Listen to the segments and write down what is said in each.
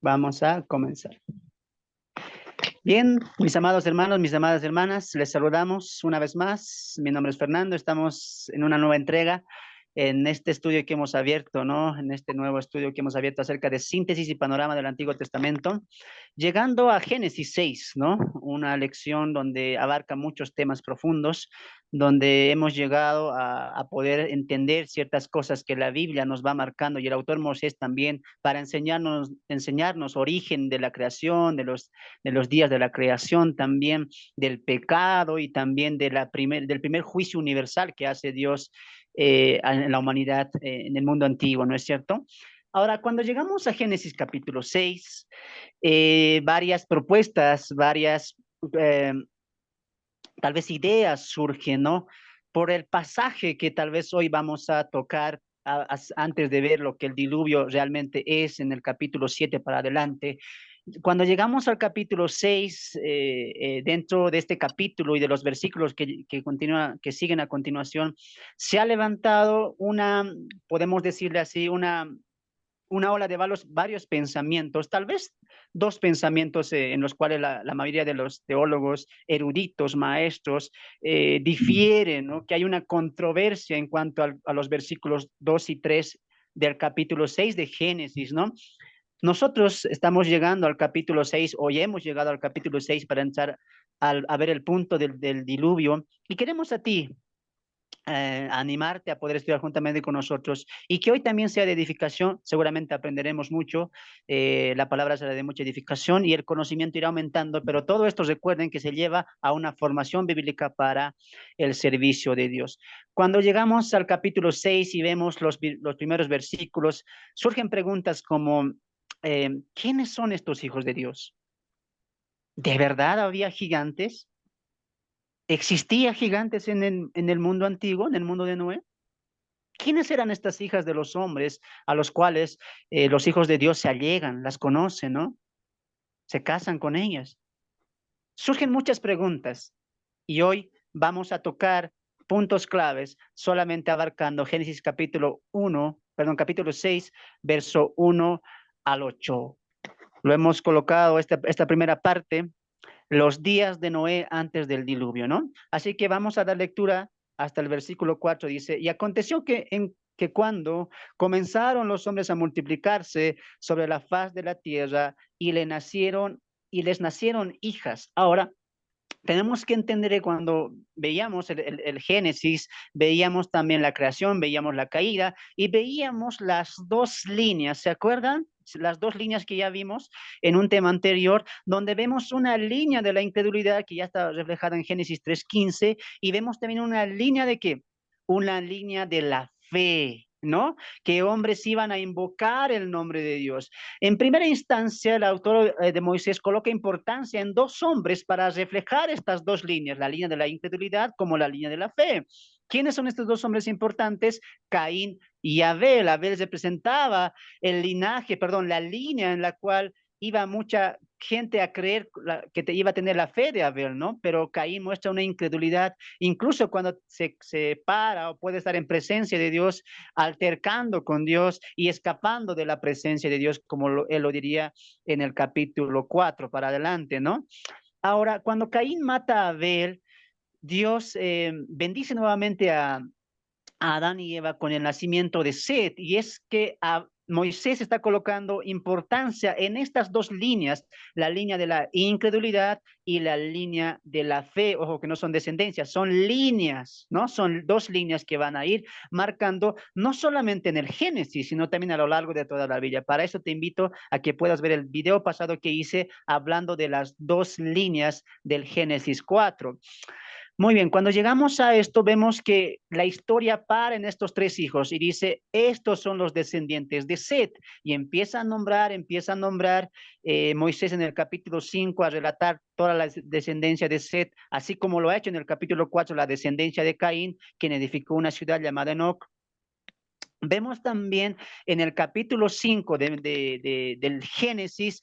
Vamos a comenzar. Bien, mis amados hermanos, mis amadas hermanas, les saludamos una vez más. Mi nombre es Fernando, estamos en una nueva entrega en este estudio que hemos abierto, ¿no? En este nuevo estudio que hemos abierto acerca de síntesis y panorama del Antiguo Testamento, llegando a Génesis 6, ¿no? Una lección donde abarca muchos temas profundos, donde hemos llegado a poder entender ciertas cosas que la Biblia nos va marcando y el autor Moisés también para enseñarnos origen de la creación, de los días de la creación, también del pecado y también del primer juicio universal que hace Dios en la humanidad, en el mundo antiguo, ¿no es cierto? Ahora, cuando llegamos a Génesis capítulo 6, varias propuestas, eh, tal vez ideas surgen, ¿no? Por el pasaje que tal vez hoy vamos a tocar antes de ver lo que el diluvio realmente es en el capítulo 7 para adelante. Cuando llegamos al capítulo 6, dentro de este capítulo y de los versículos que siguen a continuación, se ha levantado podemos decirle así, una ola de varios pensamientos, tal vez dos pensamientos en los cuales la mayoría de los teólogos eruditos, maestros, difieren, ¿no? Que hay una controversia en cuanto a los versículos 2 y 3 del capítulo 6 de Génesis, ¿no? Nosotros estamos llegando al capítulo 6, hoy hemos llegado al capítulo 6 para entrar a ver el punto del diluvio, y queremos a ti animarte a poder estudiar juntamente con nosotros y que hoy también sea de edificación. Seguramente aprenderemos mucho, la palabra será de mucha edificación y el conocimiento irá aumentando, pero todo esto recuerden que se lleva a una formación bíblica para el servicio de Dios. Cuando llegamos al capítulo 6 y vemos los primeros versículos, surgen preguntas como, ¿quiénes son estos hijos de Dios? ¿De verdad había gigantes? ¿Existía gigantes en el mundo antiguo, en el mundo de Noé? ¿Quiénes eran estas hijas de los hombres a los cuales los hijos de Dios se allegan, las conocen, ¿no? Se casan con ellas. Surgen muchas preguntas y hoy vamos a tocar puntos claves solamente abarcando Génesis capítulo 6, verso 1 al 8. Lo hemos colocado esta primera parte, los días de Noé antes del diluvio, ¿no? Así que vamos a dar lectura hasta el versículo 4, dice, y aconteció que cuando comenzaron los hombres a multiplicarse sobre la faz de la tierra y les nacieron hijas. Ahora, tenemos que entender que cuando veíamos el Génesis, veíamos también la creación, veíamos la caída y veíamos las dos líneas, ¿se acuerdan? Las dos líneas que ya vimos en un tema anterior, donde vemos una línea de la incredulidad que ya está reflejada en Génesis 3:15 y vemos también una línea de ¿qué? Una línea de la fe, ¿no? Que hombres iban a invocar el nombre de Dios. En primera instancia, el autor de Moisés coloca importancia en dos hombres para reflejar estas dos líneas, la línea de la incredulidad como la línea de la fe. ¿Quiénes son estos dos hombres importantes? Caín y Abel. Abel representaba el linaje, perdón, la línea en la cual iba mucha gente a creer que te iba a tener la fe de Abel, ¿no? Pero Caín muestra una incredulidad, incluso cuando se para o puede estar en presencia de Dios, altercando con Dios y escapando de la presencia de Dios, como él lo diría en el capítulo 4 para adelante, ¿no? Ahora, cuando Caín mata a Abel, Dios bendice nuevamente a Adán y Eva con el nacimiento de Set, y es que Moisés está colocando importancia en estas dos líneas, la línea de la incredulidad y la línea de la fe. Ojo que no son descendencias, son líneas, ¿no? Son dos líneas que van a ir marcando no solamente en el Génesis, sino también a lo largo de toda la Biblia. Para eso te invito a que puedas ver el video pasado que hice hablando de las dos líneas del Génesis 4. Muy bien, cuando llegamos a esto vemos que la historia para en estos tres hijos y dice, estos son los descendientes de Set, y empieza a nombrar Moisés en el capítulo 5 a relatar toda la descendencia de Set, así como lo ha hecho en el capítulo 4 la descendencia de Caín, quien edificó una ciudad llamada Enoc. Vemos también en el capítulo 5 del Génesis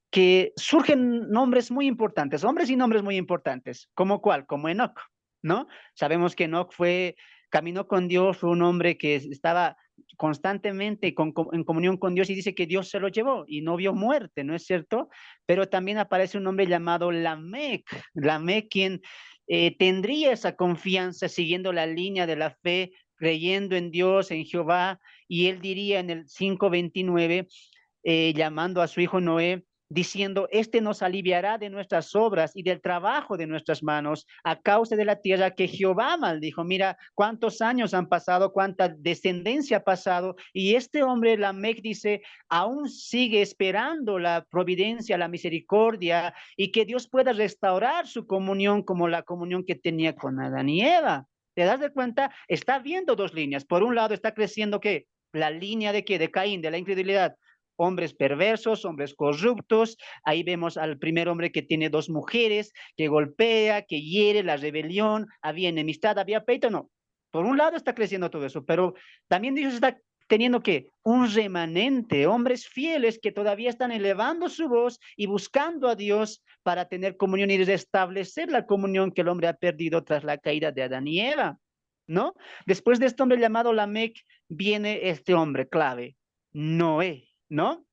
que surgen nombres muy importantes, hombres y nombres muy importantes, ¿como cuál? Como Enoc, ¿no? Sabemos que Enoc caminó con Dios, fue un hombre que estaba constantemente en comunión con Dios y dice que Dios se lo llevó y no vio muerte, ¿no es cierto? Pero también aparece un hombre llamado Lamec, Lamec quien tendría esa confianza siguiendo la línea de la fe, creyendo en Dios, en Jehová, y él diría en el 5:29, llamando a su hijo Noé, diciendo, este nos aliviará de nuestras obras y del trabajo de nuestras manos a causa de la tierra que Jehová maldijo. Mira cuántos años han pasado, cuánta descendencia ha pasado, y este hombre, Lamec, dice, aún sigue esperando la providencia, la misericordia, y que Dios pueda restaurar su comunión como la comunión que tenía con Adán y Eva. ¿Te das de cuenta? Está viendo dos líneas. Por un lado está creciendo, ¿qué? La línea de ¿qué? De Caín, de la incredulidad, hombres perversos, hombres corruptos. Ahí vemos al primer hombre que tiene dos mujeres, que golpea, que hiere, la rebelión, había enemistad, había pleito, no. Por un lado está creciendo todo eso, pero también Dios está teniendo que un remanente, hombres fieles que todavía están elevando su voz y buscando a Dios para tener comunión y restablecer la comunión que el hombre ha perdido tras la caída de Adán y Eva, ¿no? Después de este hombre llamado Lamec viene este hombre clave, Noé, ¿no?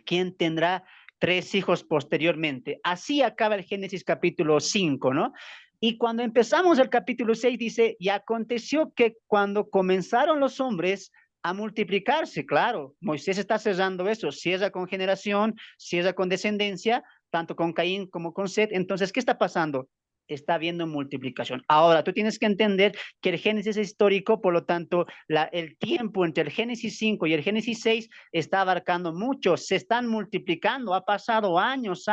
Quien tendrá 3 hijos posteriormente. Así acaba el Génesis capítulo 5, ¿no? Y cuando empezamos el capítulo 6 dice, y aconteció que cuando comenzaron los hombres a multiplicarse, claro, Moisés está cerrando eso, cierra con generación, cierra con descendencia, tanto con Caín como con Set. Entonces, ¿qué está pasando? Está habiendo multiplicación. Ahora, tú tienes que entender que el Génesis es histórico, por lo tanto, el tiempo entre el Génesis 5 y el Génesis 6 está abarcando mucho, se están multiplicando, ha pasado años,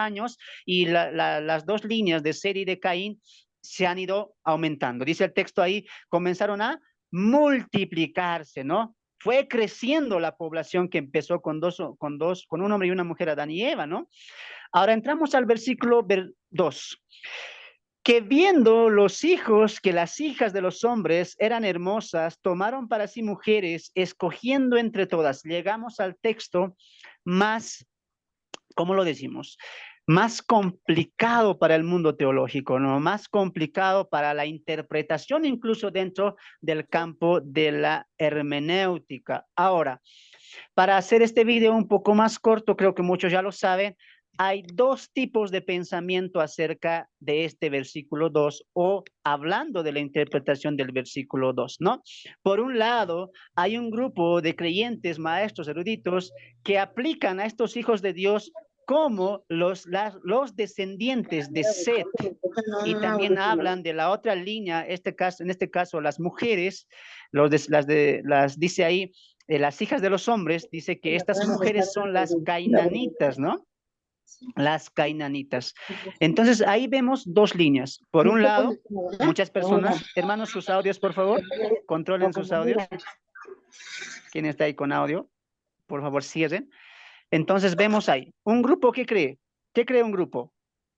y las dos líneas de Set y de Caín se han ido aumentando. Dice el texto ahí, comenzaron a multiplicarse, ¿no? Fue creciendo la población que empezó con un hombre y una mujer, Adán y Eva, ¿no? Ahora entramos al versículo 2. Que viendo los hijos que las hijas de los hombres eran hermosas, tomaron para sí mujeres, escogiendo entre todas. Llegamos al texto más, ¿cómo lo decimos? Más complicado para el mundo teológico, ¿no? Más complicado para la interpretación, incluso dentro del campo de la hermenéutica. Ahora, para hacer este video un poco más corto, creo que muchos ya lo saben, hay dos tipos de pensamiento acerca de este versículo 2 o hablando de la interpretación del versículo 2, ¿no? Por un lado, hay un grupo de creyentes, maestros, eruditos, que aplican a estos hijos de Dios como los descendientes de Set, y también hablan de la otra línea, en este caso las mujeres, dice ahí, las hijas de los hombres, dice que estas mujeres son las cainanitas, ¿no? Las cainanitas. Entonces ahí vemos dos líneas. Por un lado, muchas personas, hermanos, sus audios, por favor, controlen sus audios. ¿Quién está ahí con audio? Por favor, cierren. Entonces vemos ahí, un grupo, ¿qué cree? ¿Qué cree un grupo?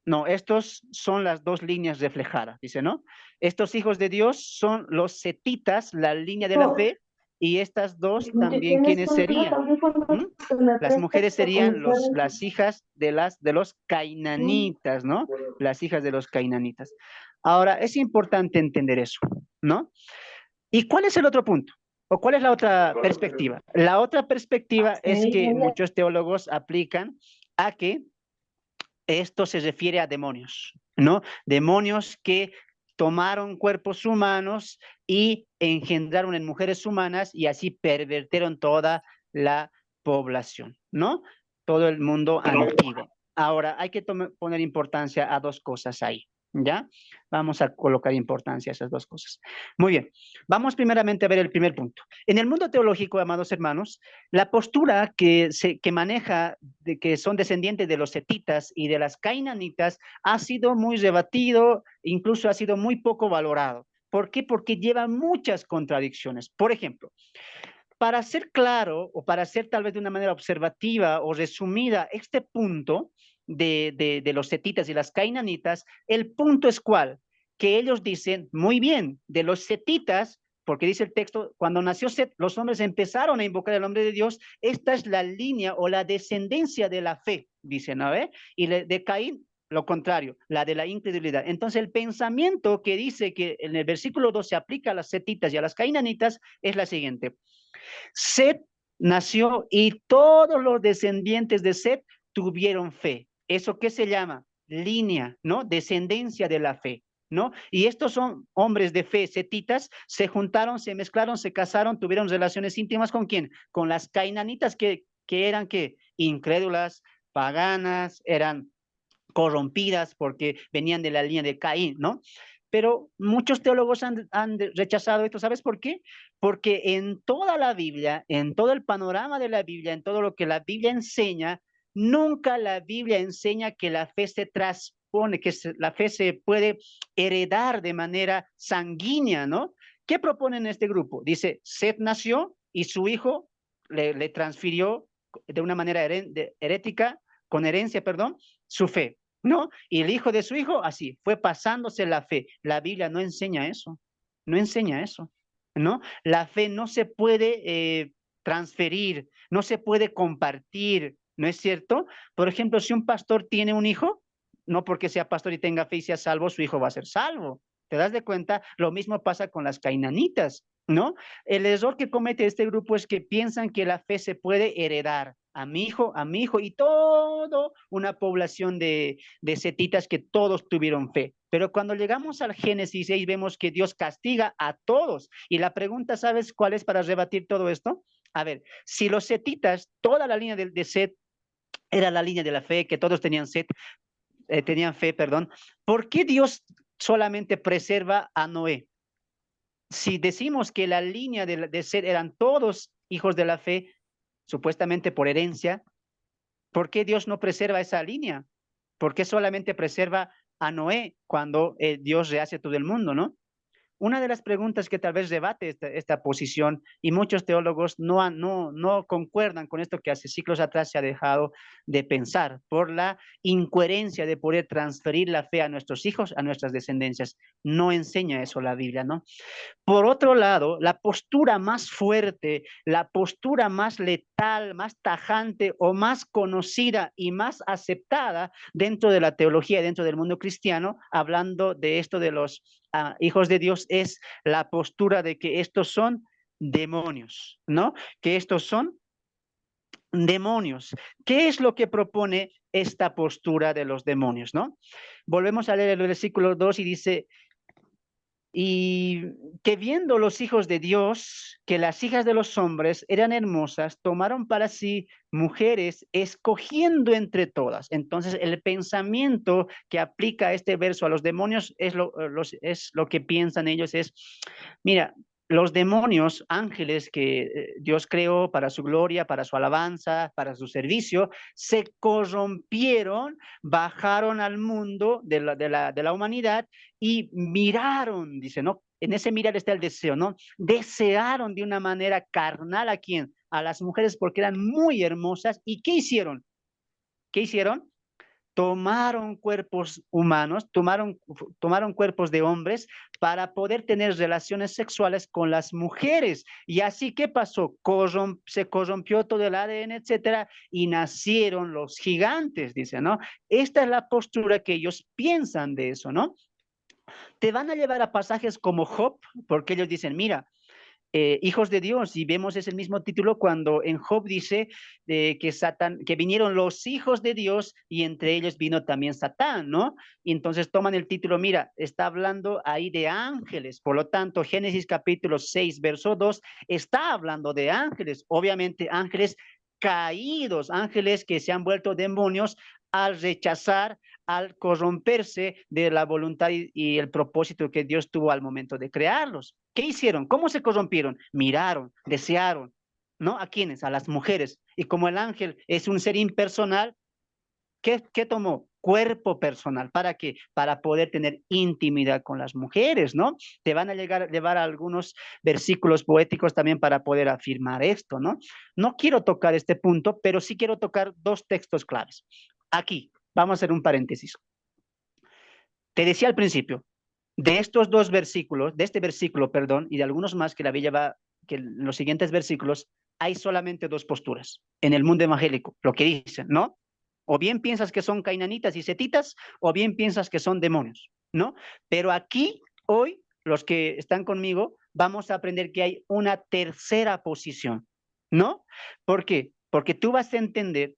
No, estos son las dos líneas reflejadas, dice, ¿no? Estos hijos de Dios son los setitas, la línea de la fe, y estas dos también, ¿quiénes serían? ¿Mm? Las mujeres serían las hijas de los cainanitas, ¿no? Las hijas de los cainanitas. Ahora, es importante entender eso, ¿no? ¿Y cuál es el otro punto? ¿O cuál es la otra perspectiva? La otra perspectiva es que muchos teólogos aplican a que esto se refiere a demonios, ¿no? Demonios que tomaron cuerpos humanos y engendraron en mujeres humanas y así pervertieron toda la población, ¿no? Todo el mundo antiguo. Ahora, hay que poner importancia a dos cosas ahí, ¿ya? Vamos a colocar importancia a esas dos cosas. Muy bien, vamos primeramente a ver el primer punto. En el mundo teológico, amados hermanos, la postura que maneja de que son descendientes de los setitas y de las cainanitas ha sido muy rebatido, incluso ha sido muy poco valorado. ¿Por qué? Porque lleva muchas contradicciones. Por ejemplo, para ser claro o para ser tal vez de una manera observativa o resumida este punto de los setitas y las cainanitas, el punto es cuál, que ellos dicen, muy bien, de los setitas, porque dice el texto, cuando nació Set, los hombres empezaron a invocar el nombre de Dios, esta es la línea o la descendencia de la fe, dicen, ¿no? Y de Caín, lo contrario, la de la incredulidad. Entonces, el pensamiento que dice que en el versículo 2 se aplica a las setitas y a las cainanitas es la siguiente. Set nació y todos los descendientes de Set tuvieron fe. ¿Eso qué se llama? Línea, ¿no? Descendencia de la fe, ¿no? Y estos son hombres de fe, setitas, se juntaron, se mezclaron, se casaron, tuvieron relaciones íntimas ¿con quién? Con las cainanitas que eran ¿qué? Incrédulas, paganas, eran corrompidas porque venían de la línea de Caín, ¿no? Pero muchos teólogos han rechazado esto, ¿sabes por qué? Porque en toda la Biblia, en todo el panorama de la Biblia, en todo lo que la Biblia enseña, nunca la Biblia enseña que la fe se transpone, la fe se puede heredar de manera sanguínea, ¿no? ¿Qué proponen este grupo? Dice, Seth nació y su hijo le transfirió de una manera herética, con herencia, perdón, su fe. ¿No? Y el hijo de su hijo, así, fue pasándose la fe. La Biblia no enseña eso, no enseña eso, ¿no? La fe no se puede transferir, no se puede compartir, ¿no es cierto? Por ejemplo, si un pastor tiene un hijo, no porque sea pastor y tenga fe y sea salvo, su hijo va a ser salvo. ¿Te das de cuenta? Lo mismo pasa con las cainanitas, ¿no? El error que comete este grupo es que piensan que la fe se puede heredar a mi hijo y toda una población de setitas que todos tuvieron fe. Pero cuando llegamos al Génesis 6 vemos que Dios castiga a todos. Y la pregunta, ¿sabes cuál es para rebatir todo esto? A ver, si los setitas, toda la línea de Set era la línea de la fe, que todos tenían fe, perdón, ¿por qué Dios solamente preserva a Noé? Si decimos que la línea de Set eran todos hijos de la fe, supuestamente por herencia, ¿por qué Dios no preserva esa línea? ¿Por qué solamente preserva a Noé cuando Dios rehace todo el mundo, no? Una de las preguntas que tal vez debate esta posición y muchos teólogos no concuerdan con esto que hace siglos atrás se ha dejado de pensar por la incoherencia de poder transferir la fe a nuestros hijos, a nuestras descendencias. No enseña eso la Biblia, ¿no? Por otro lado, la postura más fuerte, la postura más letal, más tajante o más conocida y más aceptada dentro de la teología, dentro del mundo cristiano, hablando de esto de los hijos de Dios, es la postura de que estos son demonios, ¿no? Que estos son demonios. ¿Qué es lo que propone esta postura de los demonios, no? Volvemos a leer el versículo 2 y dice, y que viendo los hijos de Dios que las hijas de los hombres eran hermosas, tomaron para sí mujeres, escogiendo entre todas. Entonces, el pensamiento que aplica este verso a los demonios es lo que piensan ellos, es, mira, los demonios, ángeles que Dios creó para su gloria, para su alabanza, para su servicio, se corrompieron, bajaron al mundo de la humanidad y miraron, dice, ¿no? En ese mirar está el deseo, ¿no? Desearon de una manera carnal a quién? A las mujeres porque eran muy hermosas. ¿Y qué hicieron? ¿Qué hicieron? Tomaron cuerpos humanos, tomaron cuerpos de hombres para poder tener relaciones sexuales con las mujeres. Y así, ¿qué pasó? Se corrompió todo el ADN, etcétera, y nacieron los gigantes, dice, ¿no? Esta es la postura que ellos piensan de eso, ¿no? Te van a llevar a pasajes como Job, porque ellos dicen, mira, hijos de Dios, y vemos ese mismo título cuando en Job dice que vinieron los hijos de Dios y entre ellos vino también Satán, ¿no? Y entonces toman el título, mira, está hablando ahí de ángeles, por lo tanto, Génesis capítulo 6, verso 2, está hablando de ángeles, obviamente ángeles caídos, ángeles que se han vuelto demonios al rechazar, al corromperse de la voluntad y el propósito que Dios tuvo al momento de crearlos. ¿Qué hicieron? ¿Cómo se corrompieron? Miraron, desearon, ¿no? ¿A quiénes? A las mujeres. Y como el ángel es un ser impersonal, ¿qué tomó? Cuerpo personal. ¿Para qué? Para poder tener intimidad con las mujeres, ¿no? Te van a llevar a algunos versículos poéticos también para poder afirmar esto, ¿no? No quiero tocar este punto, pero sí quiero tocar dos textos claves. Aquí, vamos a hacer un paréntesis. Te decía al principio, de estos dos versículos, de este versículo, perdón, y de algunos más que la Biblia va, que en los siguientes versículos, hay solamente dos posturas en el mundo evangélico, lo que dicen, ¿no? O bien piensas que son cainanitas y setitas, o bien piensas que son demonios, ¿no? Pero aquí, hoy, los que están conmigo, vamos a aprender que hay una tercera posición, ¿no? ¿Por qué? Porque tú vas a entender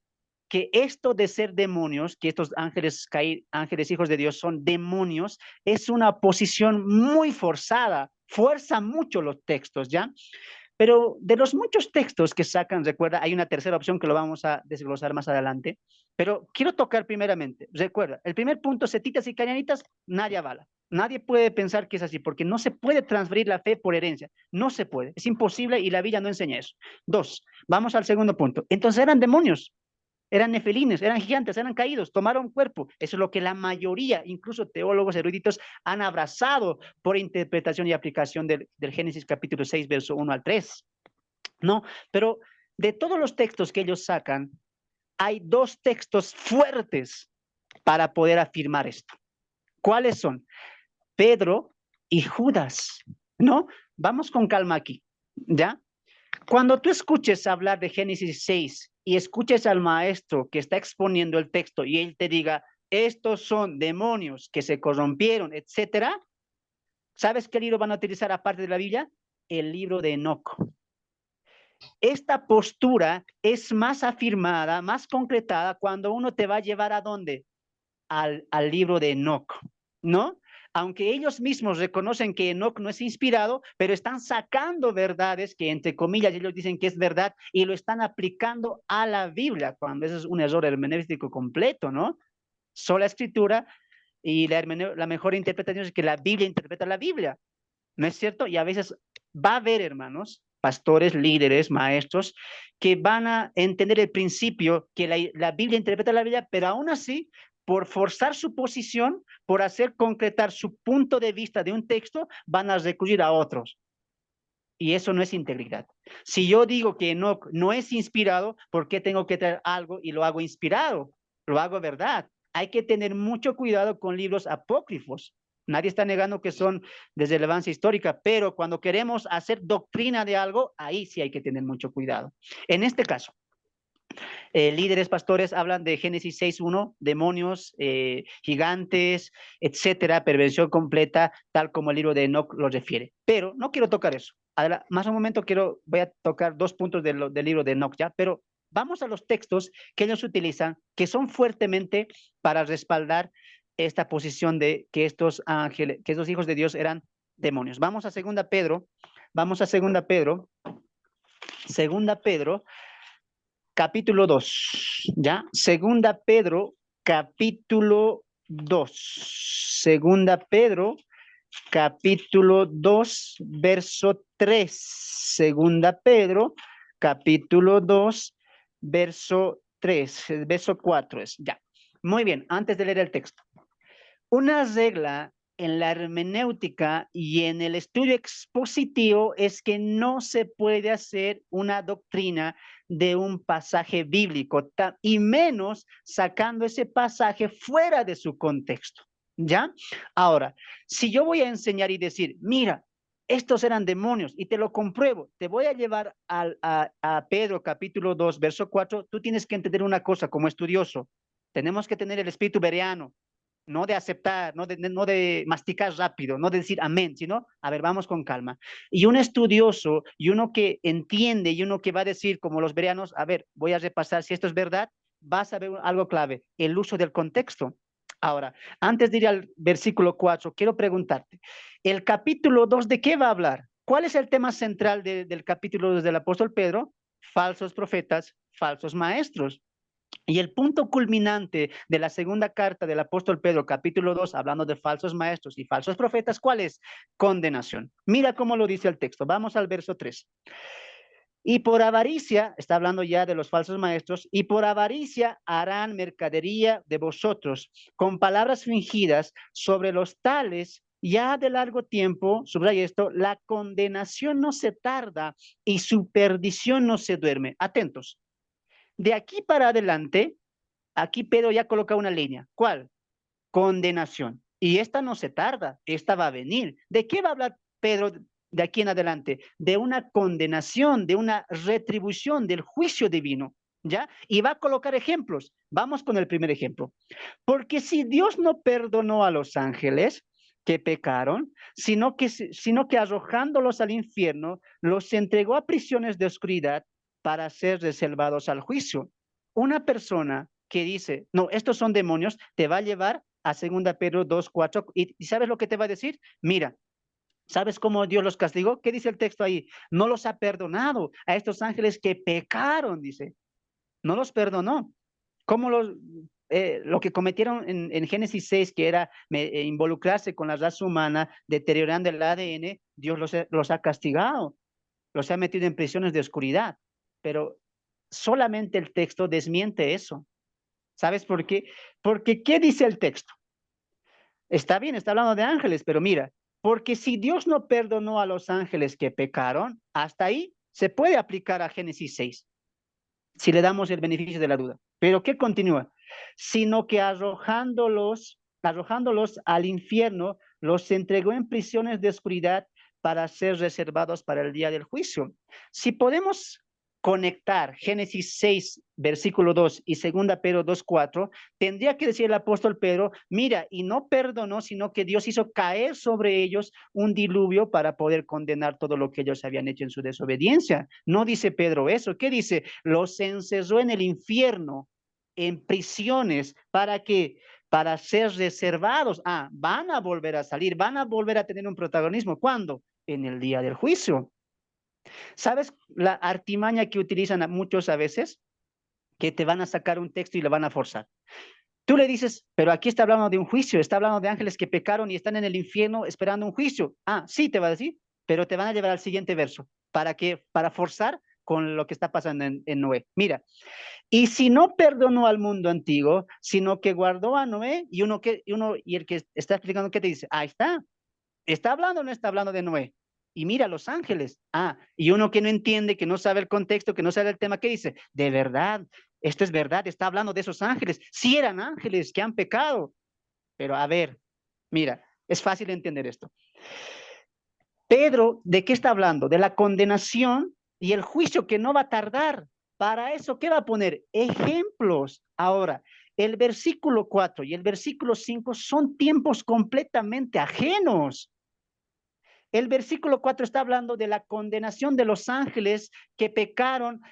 que esto de ser demonios, que estos ángeles hijos de Dios son demonios, es una posición muy forzada, fuerza mucho los textos, ¿ya? Pero de los muchos textos que sacan, recuerda, hay una tercera opción que lo vamos a desglosar más adelante, pero quiero tocar primeramente, recuerda, el primer punto, setitas y cañanitas, nadie avala. Nadie puede pensar que es así, porque no se puede transferir la fe por herencia. No se puede, es imposible y la Biblia no enseña eso. Dos, vamos al segundo punto. Entonces eran demonios, eran nefelines, eran gigantes, eran caídos, tomaron cuerpo. Eso es lo que la mayoría, incluso teólogos eruditos, han abrazado por interpretación y aplicación del Génesis capítulo 6, verso 1 al 3. No, pero de todos los textos que ellos sacan, hay dos textos fuertes para poder afirmar esto. ¿Cuáles son? Pedro y Judas, ¿no? Vamos con calma aquí, ¿ya? Cuando tú escuches hablar de Génesis 6 y escuches al maestro que está exponiendo el texto y él te diga, estos son demonios que se corrompieron, etcétera, ¿sabes qué libro van a utilizar aparte de la Biblia? El libro de Enoc. Esta postura es más afirmada, más concretada cuando uno te va a llevar ¿a dónde? Al libro de Enoc, ¿no? Aunque ellos mismos reconocen que Enoc no es inspirado, pero están sacando verdades que entre comillas ellos dicen que es verdad y lo están aplicando a la Biblia, cuando eso es un error hermenéutico completo, ¿no? Sola escritura y la mejor interpretación es que la Biblia interpreta la Biblia, ¿no es cierto? Y a veces va a haber, hermanos, pastores, líderes, maestros, que van a entender el principio que la Biblia interpreta la Biblia, pero aún así, por forzar su posición, por hacer concretar su punto de vista de un texto, van a recurrir a otros. Y eso no es integridad. Si yo digo que no es inspirado, ¿por qué tengo que traer algo y lo hago inspirado? Lo hago verdad. Hay que tener mucho cuidado con libros apócrifos. Nadie está negando que son de relevancia histórica, pero cuando queremos hacer doctrina de algo, ahí sí hay que tener mucho cuidado. En este caso, líderes pastores hablan de Génesis 6.1, demonios, gigantes, etcétera, perversión completa, tal como el libro de Enoch lo refiere. Pero no quiero tocar eso. Más un momento voy a tocar dos puntos del libro de Enoch, ¿ya? Pero vamos a los textos que ellos utilizan, que son fuertemente para respaldar esta posición de que estos ángeles, que estos hijos de Dios eran demonios. Vamos a segunda Pedro, segunda Pedro, capítulo 2, ¿ya? Segunda Pedro, capítulo 2. Segunda Pedro, capítulo 2, verso 3. Segunda Pedro, capítulo 2, verso 3. Verso 4 es, ya. Muy bien, antes de leer el texto. Una regla en la hermenéutica y en el estudio expositivo es que no se puede hacer una doctrina de un pasaje bíblico, y menos sacando ese pasaje fuera de su contexto, ¿ya? Ahora, si yo voy a enseñar y decir, mira, estos eran demonios y te lo compruebo, te voy a llevar a Pedro capítulo 2, verso 4, tú tienes que entender una cosa como estudioso, tenemos que tener el espíritu bereano, no de aceptar, no de masticar rápido, no de decir amén, sino, a ver, vamos con calma. Y un estudioso y uno que entiende y uno que va a decir, como los bereanos, a ver, voy a repasar si esto es verdad, vas a ver algo clave, el uso del contexto. Ahora, antes de ir al versículo 4, quiero preguntarte, ¿el capítulo 2 de qué va a hablar? ¿Cuál es el tema central del capítulo 2 del apóstol Pedro? Falsos profetas, falsos maestros. Y el punto culminante de la segunda carta del apóstol Pedro, capítulo 2, hablando de falsos maestros y falsos profetas, ¿cuál es? Condenación. Mira cómo lo dice el texto. Vamos al verso 3. Y por avaricia, está hablando ya de los falsos maestros, y por avaricia harán mercadería de vosotros con palabras fingidas sobre los tales. Ya de largo tiempo, subraya esto, la condenación no se tarda y su perdición no se duerme. Atentos. De aquí para adelante, aquí Pedro ya coloca una línea. ¿Cuál? Condenación. Y esta no se tarda, esta va a venir. ¿De qué va a hablar Pedro de aquí en adelante? De una condenación, de una retribución, del juicio divino, ¿ya? Y va a colocar ejemplos. Vamos con el primer ejemplo. Porque si Dios no perdonó a los ángeles, que pecaron, sino que arrojándolos al infierno, los entregó a prisiones de oscuridad para ser reservados al juicio. Una persona que dice, no, estos son demonios, te va a llevar a 2 Pedro 2:4, y ¿sabes lo que te va a decir? Mira, ¿sabes cómo Dios los castigó? ¿Qué dice el texto ahí? No los ha perdonado a estos ángeles que pecaron, dice. No los perdonó. ¿Cómo lo que cometieron en Génesis 6, que era involucrarse con la raza humana, deteriorando el ADN, Dios los ha castigado, los ha metido en prisiones de oscuridad. Pero solamente el texto desmiente eso. ¿Sabes por qué? Porque ¿qué dice el texto? Está bien, está hablando de ángeles, pero mira, porque si Dios no perdonó a los ángeles que pecaron, hasta ahí se puede aplicar a Génesis 6, si le damos el beneficio de la duda. Pero ¿qué continúa? Sino que arrojándolos al infierno, los entregó en prisiones de oscuridad para ser reservados para el día del juicio. Si podemos conectar Génesis 6, versículo 2 y 2 Pedro 2:4, tendría que decir el apóstol Pedro, mira, y no perdonó, sino que Dios hizo caer sobre ellos un diluvio para poder condenar todo lo que ellos habían hecho en su desobediencia. No dice Pedro eso. ¿Qué dice? Los encerró en el infierno, en prisiones, ¿para qué? Para ser reservados. Ah, van a volver a salir, van a volver a tener un protagonismo. ¿Cuándo? En el día del juicio. ¿Sabes la artimaña que utilizan muchos a veces? Que te van a sacar un texto y lo van a forzar. Tú le dices, pero aquí está hablando de un juicio, está hablando de ángeles que pecaron y están en el infierno esperando un juicio. Ah, sí, te va a decir, pero te van a llevar al siguiente verso. ¿Para qué? Para forzar con lo que está pasando en Noé. Mira, y si no perdonó al mundo antiguo, sino que guardó a Noé, y el que está explicando, ¿qué te dice? Ahí está. ¿Está hablando o no está hablando de Noé? Y mira, los ángeles. Ah, y uno que no entiende, que no sabe el contexto, que no sabe el tema, ¿qué dice? De verdad, esto es verdad, está hablando de esos ángeles. Sí eran ángeles que han pecado. Pero a ver, mira, es fácil entender esto. Pedro, ¿de qué está hablando? De la condenación y el juicio que no va a tardar. Para eso, ¿qué va a poner? Ejemplos. Ahora, el versículo 4 y el versículo 5 son tiempos completamente ajenos. El versículo 4 está hablando de la condenación de los ángeles que pecaron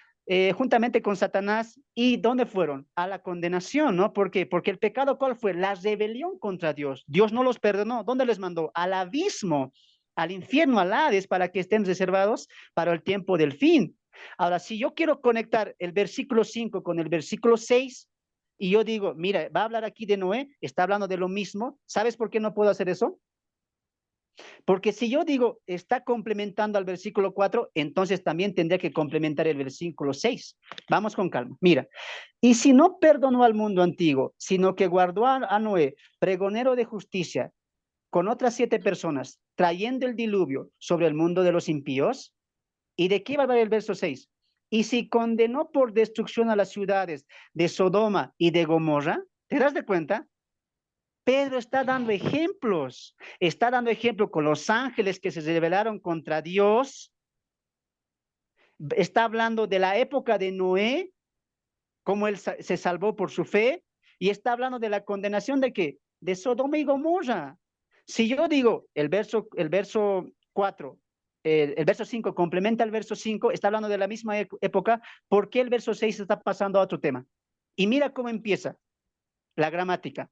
juntamente con Satanás. ¿Y dónde fueron? A la condenación, ¿no? ¿Por qué? Porque el pecado, ¿cuál fue? La rebelión contra Dios. Dios no los perdonó. ¿Dónde les mandó? Al abismo, al infierno, al Hades, para que estén reservados para el tiempo del fin. Ahora, si yo quiero conectar el versículo 5 con el versículo 6, y yo digo, mira, va a hablar aquí de Noé, está hablando de lo mismo, ¿sabes por qué no puedo hacer eso? Porque si yo digo, está complementando al versículo 4, entonces también tendría que complementar el versículo 6. Vamos con calma. Mira, y si no perdonó al mundo antiguo, sino que guardó a Noé, pregonero de justicia, con otras 7 personas, trayendo el diluvio sobre el mundo de los impíos, ¿y de qué va a hablar el verso 6? Y si condenó por destrucción a las ciudades de Sodoma y de Gomorra, ¿te das de cuenta? Pedro está dando ejemplo con los ángeles que se rebelaron contra Dios, está hablando de la época de Noé, cómo él se salvó por su fe, y está hablando de la condenación de qué? De Sodoma y Gomorra. Si yo digo el verso 4, el verso 5 complementa el verso 5, está hablando de la misma época, ¿por qué el verso 6 está pasando a otro tema? Y mira cómo empieza la gramática.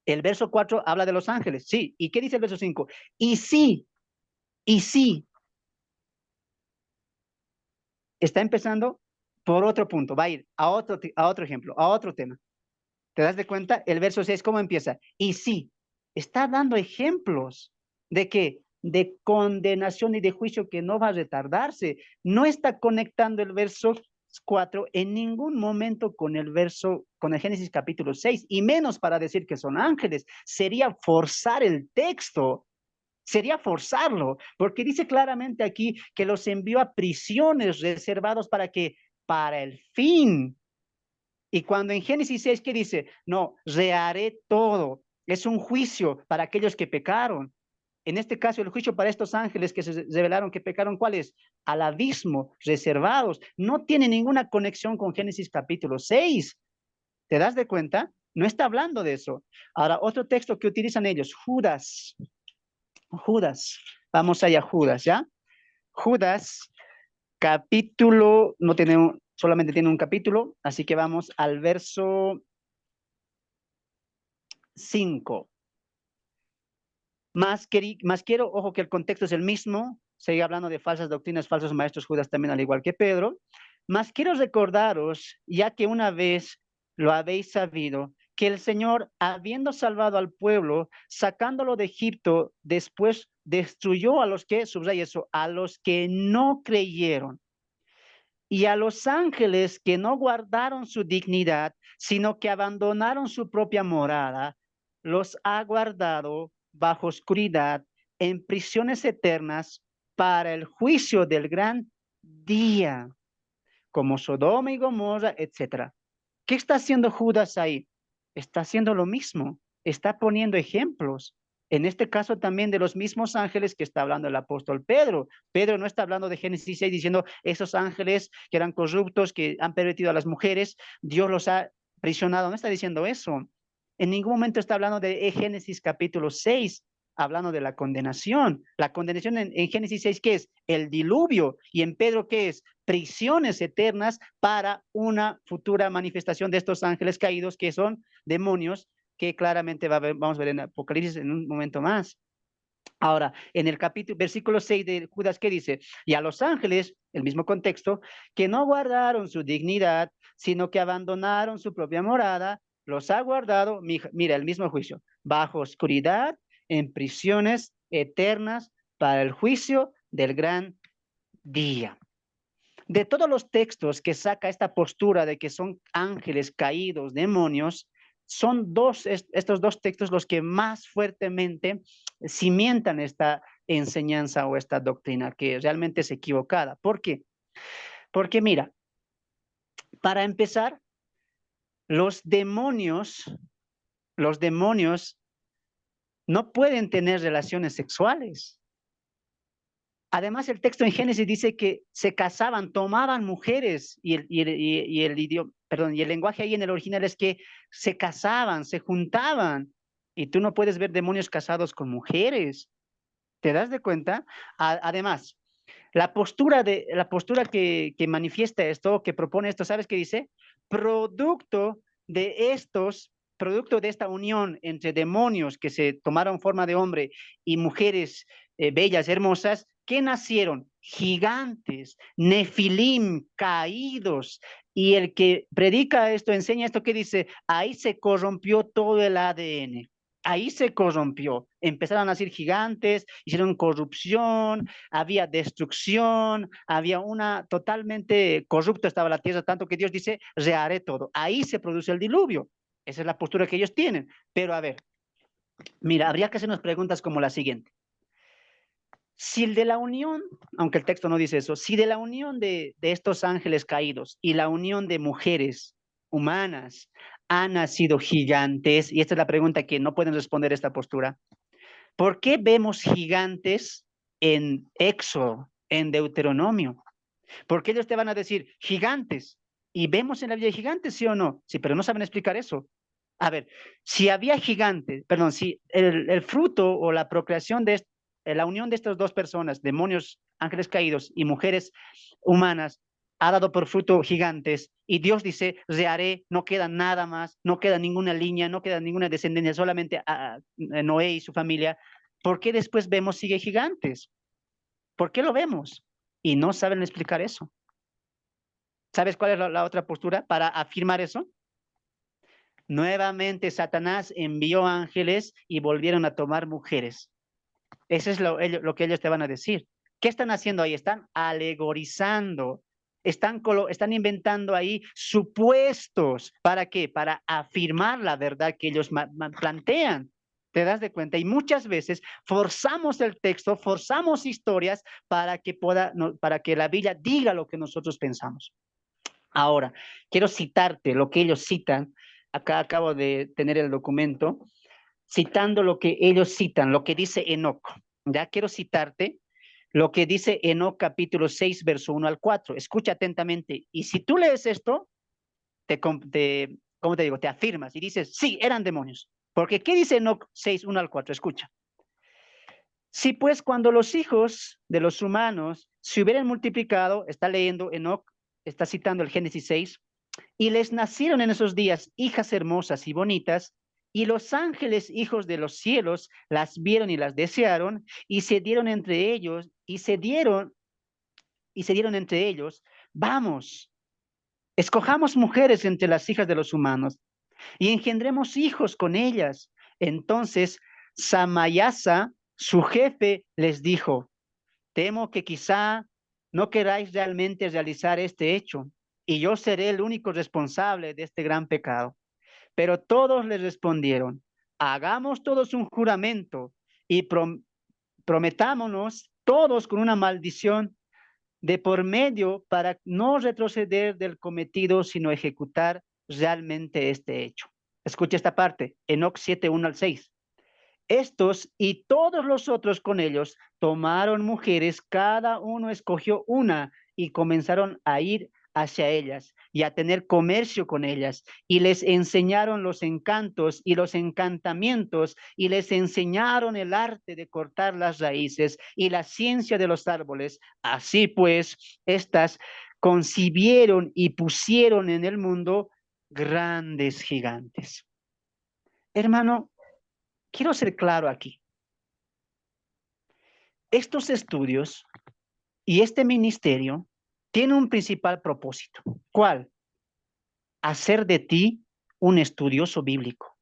El verso 4 habla de los ángeles, sí. ¿Y qué dice el verso 5? Y sí, y sí. Está empezando por otro punto, va a ir a otro ejemplo, a otro tema. ¿Te das de cuenta? El verso 6, ¿cómo empieza? Y sí, está dando ejemplos de que de condenación y de juicio que no va a retardarse. No está conectando el verso 4 en ningún momento con con el Génesis capítulo 6, y menos para decir que son ángeles. Sería forzar el texto, sería forzarlo, porque dice claramente aquí que los envió a prisiones reservados para que, para el fin. Y cuando en Génesis 6, ¿qué dice? No, reharé todo. Es un juicio para aquellos que pecaron. En este caso, el juicio para estos ángeles que se revelaron que pecaron, ¿cuál es? Al abismo, reservados. No tiene ninguna conexión con Génesis capítulo 6. ¿Te das de cuenta? No está hablando de eso. Ahora, otro texto que utilizan ellos, Judas. Judas. Vamos allá, Judas, ¿ya? Judas, capítulo, no tiene solamente tiene un capítulo, así que vamos al verso 5. Más quiero, ojo que el contexto es el mismo, sigue hablando de falsas doctrinas, falsos maestros Judas también, al igual que Pedro. Más quiero recordaros, ya que una vez lo habéis sabido, que el Señor, habiendo salvado al pueblo, sacándolo de Egipto, después destruyó a los que, subraya eso, a los que no creyeron. Y a los ángeles que no guardaron su dignidad, sino que abandonaron su propia morada, los ha guardado bajo oscuridad en prisiones eternas para el juicio del gran día, como Sodoma y Gomorra, etcétera. ¿Qué está haciendo Judas ahí? Está haciendo lo mismo, está poniendo ejemplos. En este caso también de los mismos ángeles que está hablando el apóstol Pedro. Pedro no está hablando de Génesis 6 diciendo esos ángeles que eran corruptos, que han pervertido a las mujeres, Dios los ha prisionado. No está diciendo eso. En ningún momento está hablando de Génesis capítulo 6, hablando de la condenación. La condenación en Génesis 6, ¿qué es? El diluvio. Y en Pedro, ¿qué es? Prisiones eternas para una futura manifestación de estos ángeles caídos que son demonios que claramente vamos a ver en Apocalipsis en un momento más. Ahora, en el capítulo, versículo 6 de Judas, ¿qué dice? Y a los ángeles, el mismo contexto, que no guardaron su dignidad, sino que abandonaron su propia morada, los ha guardado, mira, el mismo juicio, bajo oscuridad, en prisiones eternas para el juicio del gran día. De todos los textos que saca esta postura de que son ángeles caídos, demonios, son estos dos textos los que más fuertemente cimientan esta enseñanza o esta doctrina que realmente es equivocada. ¿Por qué? Porque mira, para empezar, los demonios no pueden tener relaciones sexuales. Además, el texto en Génesis dice que se casaban, tomaban mujeres y el idioma, perdón, y el lenguaje ahí en el original es que se casaban, se juntaban. Y tú no puedes ver demonios casados con mujeres. ¿Te das de cuenta? Además, la postura que manifiesta esto, que propone esto, ¿sabes qué dice? Producto de estos, producto de esta unión entre demonios que se tomaron forma de hombre y mujeres bellas, hermosas, ¿qué nacieron? Gigantes, nefilim, caídos. Y el que predica esto, enseña esto, ¿qué dice? Ahí se corrompió todo el ADN. Ahí se corrompió. Empezaron a nacer gigantes, hicieron corrupción, había destrucción, había una totalmente corrupta estaba la tierra, tanto que Dios dice, reharé todo. Ahí se produce el diluvio. Esa es la postura que ellos tienen. Pero a ver, mira, habría que hacernos preguntas como la siguiente. Si el de la unión, aunque el texto no dice eso, si de la unión de estos ángeles caídos y la unión de mujeres humanas han nacido gigantes, y esta es la pregunta que no pueden responder esta postura, ¿por qué vemos gigantes en Éxodo, en Deuteronomio? Porque ellos te van a decir gigantes, y vemos en la Biblia gigantes, ¿sí o no? Sí, pero no saben explicar eso. A ver, si había gigantes, perdón, si el fruto o la procreación de la unión de estas dos personas, demonios, ángeles caídos y mujeres humanas, ha dado por fruto gigantes, y Dios dice, reharé, no queda nada más, no queda ninguna línea, no queda ninguna descendencia, solamente a Noé y su familia. ¿Por qué después vemos sigue gigantes? ¿Por qué lo vemos? Y no saben explicar eso. ¿Sabes cuál es la otra postura para afirmar eso? Nuevamente Satanás envió ángeles y volvieron a tomar mujeres. Eso es lo que ellos te van a decir. ¿Qué están haciendo ahí? Están alegorizando, están inventando ahí supuestos. ¿Para qué? Para afirmar la verdad que ellos plantean. ¿Te das de cuenta? Y muchas veces forzamos el texto, forzamos historias para para que la Biblia diga lo que nosotros pensamos. Ahora, quiero citarte lo que ellos citan. Acá acabo de tener el documento, citando lo que ellos citan, lo que dice Enoc. Ya quiero citarte lo que dice Enoc capítulo 6, verso 1 al 4. Escucha atentamente. Y si tú lees esto, te ¿cómo te digo? Te afirmas y dices, sí, eran demonios. Porque ¿qué dice Enoc 6, 1 al 4? Escucha. Si pues cuando los hijos de los humanos se hubieran multiplicado, está leyendo Enoc, está citando el Génesis 6, y les nacieron en esos días hijas hermosas y bonitas, y los ángeles, hijos de los cielos, las vieron y las desearon, y se dieron entre ellos, y se dieron entre ellos, vamos, escojamos mujeres entre las hijas de los humanos, y engendremos hijos con ellas. Entonces, Samayasa, su jefe, les dijo, temo que quizá no queráis realmente realizar este hecho, y yo seré el único responsable de este gran pecado. Pero todos le respondieron, hagamos todos un juramento y prometámonos todos con una maldición de por medio para no retroceder del cometido, sino ejecutar realmente este hecho. Escucha esta parte, Enoc 7, 1 al 6. Estos y todos los otros con ellos tomaron mujeres, cada uno escogió una y comenzaron a ir hacia ellas y a tener comercio con ellas y les enseñaron los encantos y los encantamientos y les enseñaron el arte de cortar las raíces y la ciencia de los árboles. Así pues, estas concibieron y pusieron en el mundo grandes gigantes. Hermano, quiero ser claro aquí. Estos estudios y este ministerio tienen un principal propósito. ¿Cuál? Hacer de ti un estudioso bíblico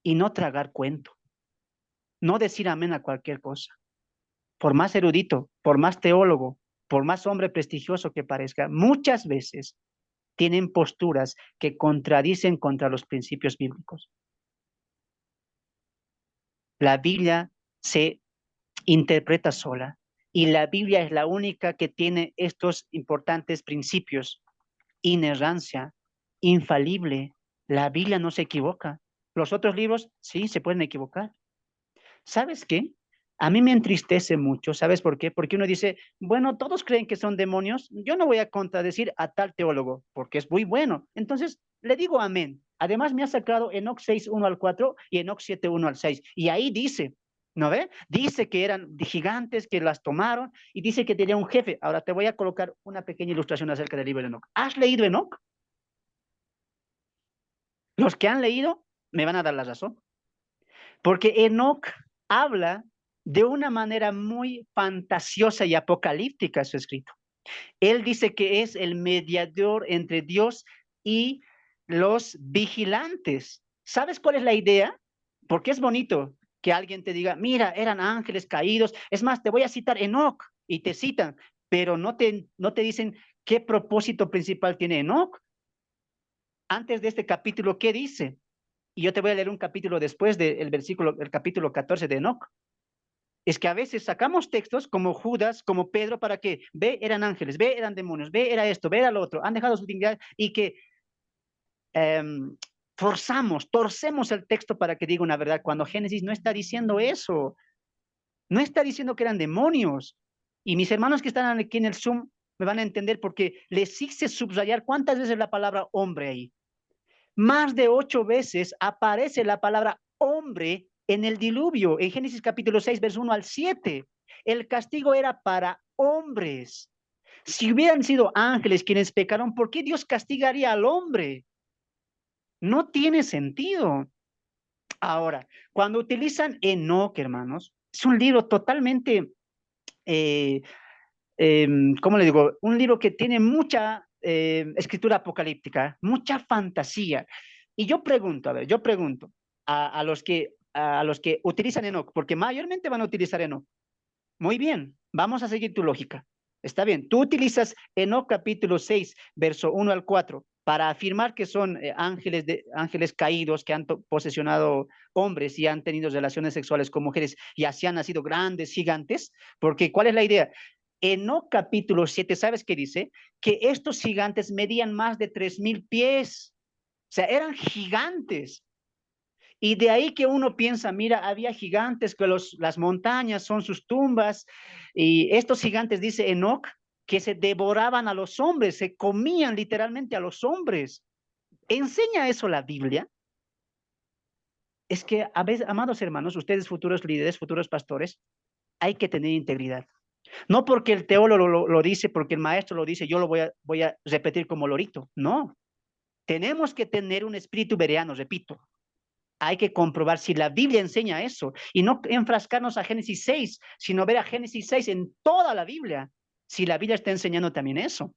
y no tragar cuento, no decir amén a cualquier cosa. Por más erudito, por más teólogo, por más hombre prestigioso que parezca, muchas veces tienen posturas que contradicen contra los principios bíblicos. La Biblia se interpreta sola y la Biblia es la única que tiene estos importantes principios: inerrancia, infalible. La Biblia no se equivoca. Los otros libros sí se pueden equivocar. ¿Sabes qué? A mí me entristece mucho. ¿Sabes por qué? Porque uno dice, bueno, todos creen que son demonios. Yo no voy a contradecir a tal teólogo porque es muy bueno. Entonces, le digo amén. Además, me ha sacado Enoc 6, 1 al 4 y Enoc 7, 1 al 6. Y ahí dice, ¿no ve? Dice que eran gigantes, que las tomaron y dice que tenía un jefe. Ahora te voy a colocar una pequeña ilustración acerca del libro de Enoc. ¿Has leído Enoc? Los que han leído me van a dar la razón. Porque Enoc habla de una manera muy fantasiosa y apocalíptica su escrito. Él dice que es el mediador entre Dios y los vigilantes. ¿Sabes cuál es la idea? Porque es bonito que alguien te diga, mira, eran ángeles caídos. Es más, te voy a citar Enoc y te citan, pero no te dicen qué propósito principal tiene Enoc. Antes de este capítulo, ¿qué dice? Y yo te voy a leer un capítulo después del versículo, el capítulo 14 de Enoc. Es que a veces sacamos textos como Judas, como Pedro, para que, ve, eran ángeles, ve, eran demonios, ve, era esto, ve, era lo otro, han dejado su dignidad y que torcemos el texto para que diga una verdad, cuando Génesis no está diciendo eso, no está diciendo que eran demonios. Y mis hermanos que están aquí en el Zoom me van a entender porque les hice subrayar cuántas veces la palabra hombre ahí. Más de 8 veces aparece la palabra hombre en el diluvio, en Génesis capítulo 6, verso 1 al 7. El castigo era para hombres. Si hubieran sido ángeles quienes pecaron, ¿por qué Dios castigaría al hombre? No tiene sentido. Ahora, cuando utilizan Enoc, hermanos, es un libro totalmente, eh, ¿cómo le digo? Un libro que tiene mucha escritura apocalíptica, mucha fantasía. Y yo pregunto, a ver, yo pregunto a los que utilizan Enoch, porque mayormente van a utilizar Enoch. Muy bien, vamos a seguir tu lógica. Está bien, tú utilizas Enoch capítulo 6, verso 1 al 4, para afirmar que son ángeles caídos que han posesionado hombres y han tenido relaciones sexuales con mujeres y así han nacido grandes gigantes, porque ¿cuál es la idea? Enoch capítulo 7, ¿sabes qué dice? Que estos gigantes medían más de 3,000 pies, o sea, eran gigantes. Y de ahí que uno piensa, mira, había gigantes que las montañas son sus tumbas, y estos gigantes, dice Enoch, que se devoraban a los hombres, se comían literalmente a los hombres. ¿Enseña eso la Biblia? Es que, a veces, amados hermanos, ustedes futuros líderes, futuros pastores, hay que tener integridad. No porque el teólogo lo dice, porque el maestro lo dice, yo lo voy a repetir como lorito. No, tenemos que tener un espíritu bereano, repito. Hay que comprobar si la Biblia enseña eso y no enfrascarnos a Génesis 6, sino ver a Génesis 6 en toda la Biblia, si la Biblia está enseñando también eso.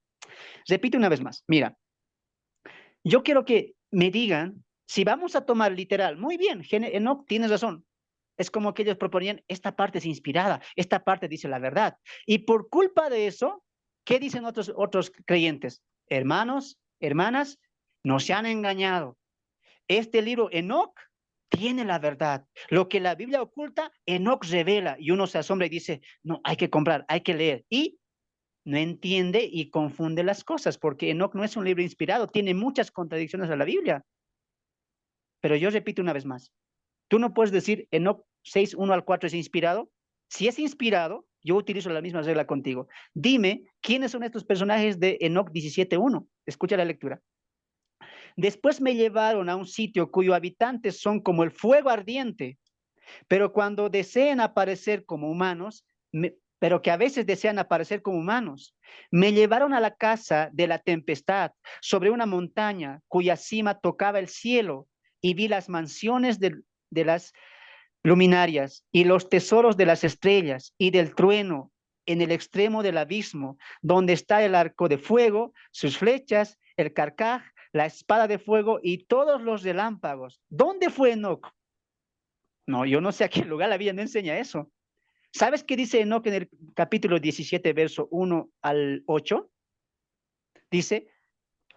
Repito una vez más, mira, yo quiero que me digan, si vamos a tomar literal, muy bien, Enoch, tienes razón. Es como que ellos proponían, esta parte es inspirada, esta parte dice la verdad. Y por culpa de eso, ¿qué dicen otros creyentes? Hermanos, hermanas, no se han engañado. Este libro, Enoch, tiene la verdad. Lo que la Biblia oculta, Enoch revela. Y uno se asombra y dice, no, hay que comprar, hay que leer. Y no entiende y confunde las cosas, porque Enoch no es un libro inspirado, tiene muchas contradicciones a la Biblia. Pero yo repito una vez más, tú no puedes decir Enoch 6, 1 al 4 es inspirado. Si es inspirado, yo utilizo la misma regla contigo. Dime, ¿quiénes son estos personajes de Enoch 17:1? Escucha la lectura. Después me llevaron a un sitio cuyos habitantes son como el fuego ardiente, pero cuando desean aparecer como humanos, pero que a veces desean aparecer como humanos. Me llevaron a la casa de la tempestad, sobre una montaña cuya cima tocaba el cielo, y vi las mansiones de las luminarias y los tesoros de las estrellas y del trueno en el extremo del abismo, donde está el arco de fuego, sus flechas, el carcaj, la espada de fuego y todos los relámpagos. ¿Dónde fue Enoch? No, yo no sé a qué lugar la Biblia no enseña eso. ¿Sabes qué dice Enoch en el capítulo 17, verso 1 al 8? Dice,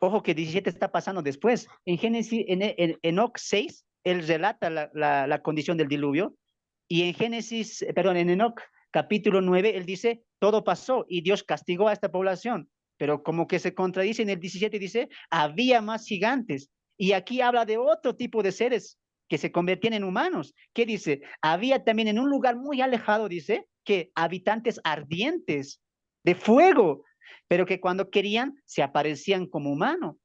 ojo que 17 está pasando después. En Génesis, en Enoch 6, él relata la condición del diluvio. Y en Génesis, perdón, en Enoch capítulo 9, él dice, todo pasó y Dios castigó a esta población. Pero como que se contradice en el 17, dice, había más gigantes. Y aquí habla de otro tipo de seres que se convertían en humanos. ¿Qué dice? Había también en un lugar muy alejado, dice, que habitantes ardientes de fuego, pero que cuando querían se aparecían como humanos.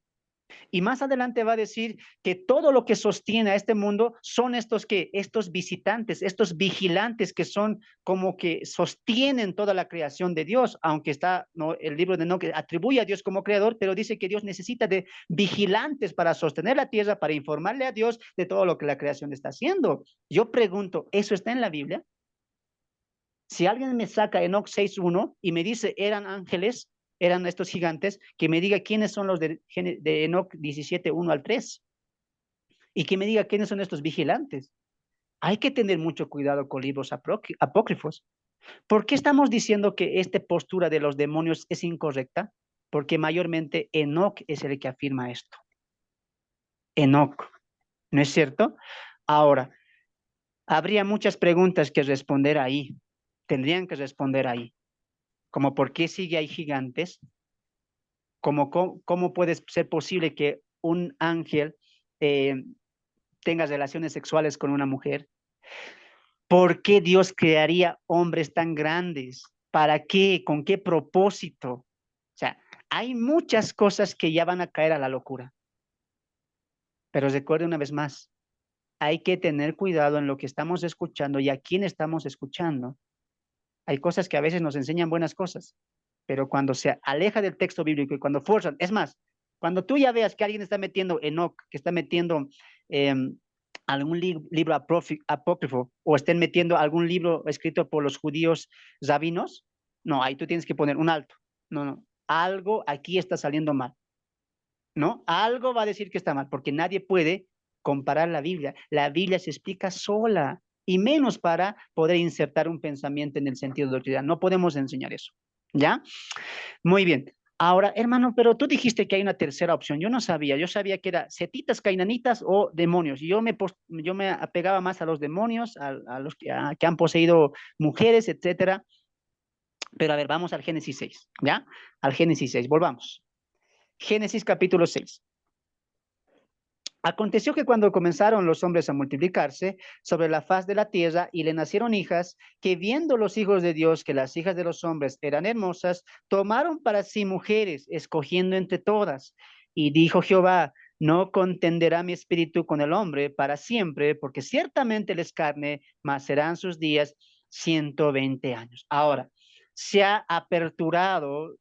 Y más adelante va a decir que todo lo que sostiene a este mundo son estos visitantes, estos vigilantes que son como que sostienen toda la creación de Dios, aunque está, ¿no?, el libro de Enoch atribuye a Dios como creador, pero dice que Dios necesita de vigilantes para sostener la tierra, para informarle a Dios de todo lo que la creación está haciendo. Yo pregunto, ¿eso está en la Biblia? Si alguien me saca Enoch 6:1 y me dice eran ángeles, eran estos gigantes, que me diga quiénes son los de Enoch 17:1 al 3 y que me diga quiénes son estos vigilantes. Hay que tener mucho cuidado con libros apócrifos. ¿Por qué estamos diciendo que esta postura de los demonios es incorrecta? Porque mayormente Enoch es el que afirma esto. Enoch, ¿no es cierto? Ahora, habría muchas preguntas que responder ahí. Tendrían que responder ahí. Como por qué sigue hay gigantes, cómo puede ser posible que un ángel eh, tenga relaciones sexuales con una mujer, por qué Dios crearía hombres tan grandes, para qué, con qué propósito. O sea, hay muchas cosas que ya van a caer a la locura. Pero recuerde una vez más, hay que tener cuidado en lo que estamos escuchando y a quién estamos escuchando. Hay cosas que a veces nos enseñan buenas cosas, pero cuando se aleja del texto bíblico y cuando fuerzan, es más, cuando tú ya veas que alguien está metiendo Enoch, que está metiendo eh, algún libro apócrifo o estén metiendo algún libro escrito por los judíos rabinos, no, ahí tú tienes que poner un alto. No, no, algo aquí está saliendo mal, ¿no? Algo va a decir que está mal, porque nadie puede comparar la Biblia. La Biblia se explica sola y menos para poder insertar un pensamiento en el sentido doctrinal. No podemos enseñar eso, ¿ya? Muy bien. Ahora, hermano, pero tú dijiste que hay una tercera opción. Yo no sabía. Yo sabía que era setitas, cainanitas o demonios. Yo me apegaba más a los demonios, a los que han poseído mujeres, etcétera. Pero a ver, vamos al Génesis 6, ¿ya? Al Génesis 6, volvamos. Génesis capítulo 6. Aconteció que cuando comenzaron los hombres a multiplicarse sobre la faz de la tierra y le nacieron hijas, que viendo los hijos de Dios que las hijas de los hombres eran hermosas, tomaron para sí mujeres, escogiendo entre todas. Y dijo Jehová, no contenderá mi espíritu con el hombre para siempre, porque ciertamente él es carne, mas serán sus días 120 años. Ahora, se ha aperturado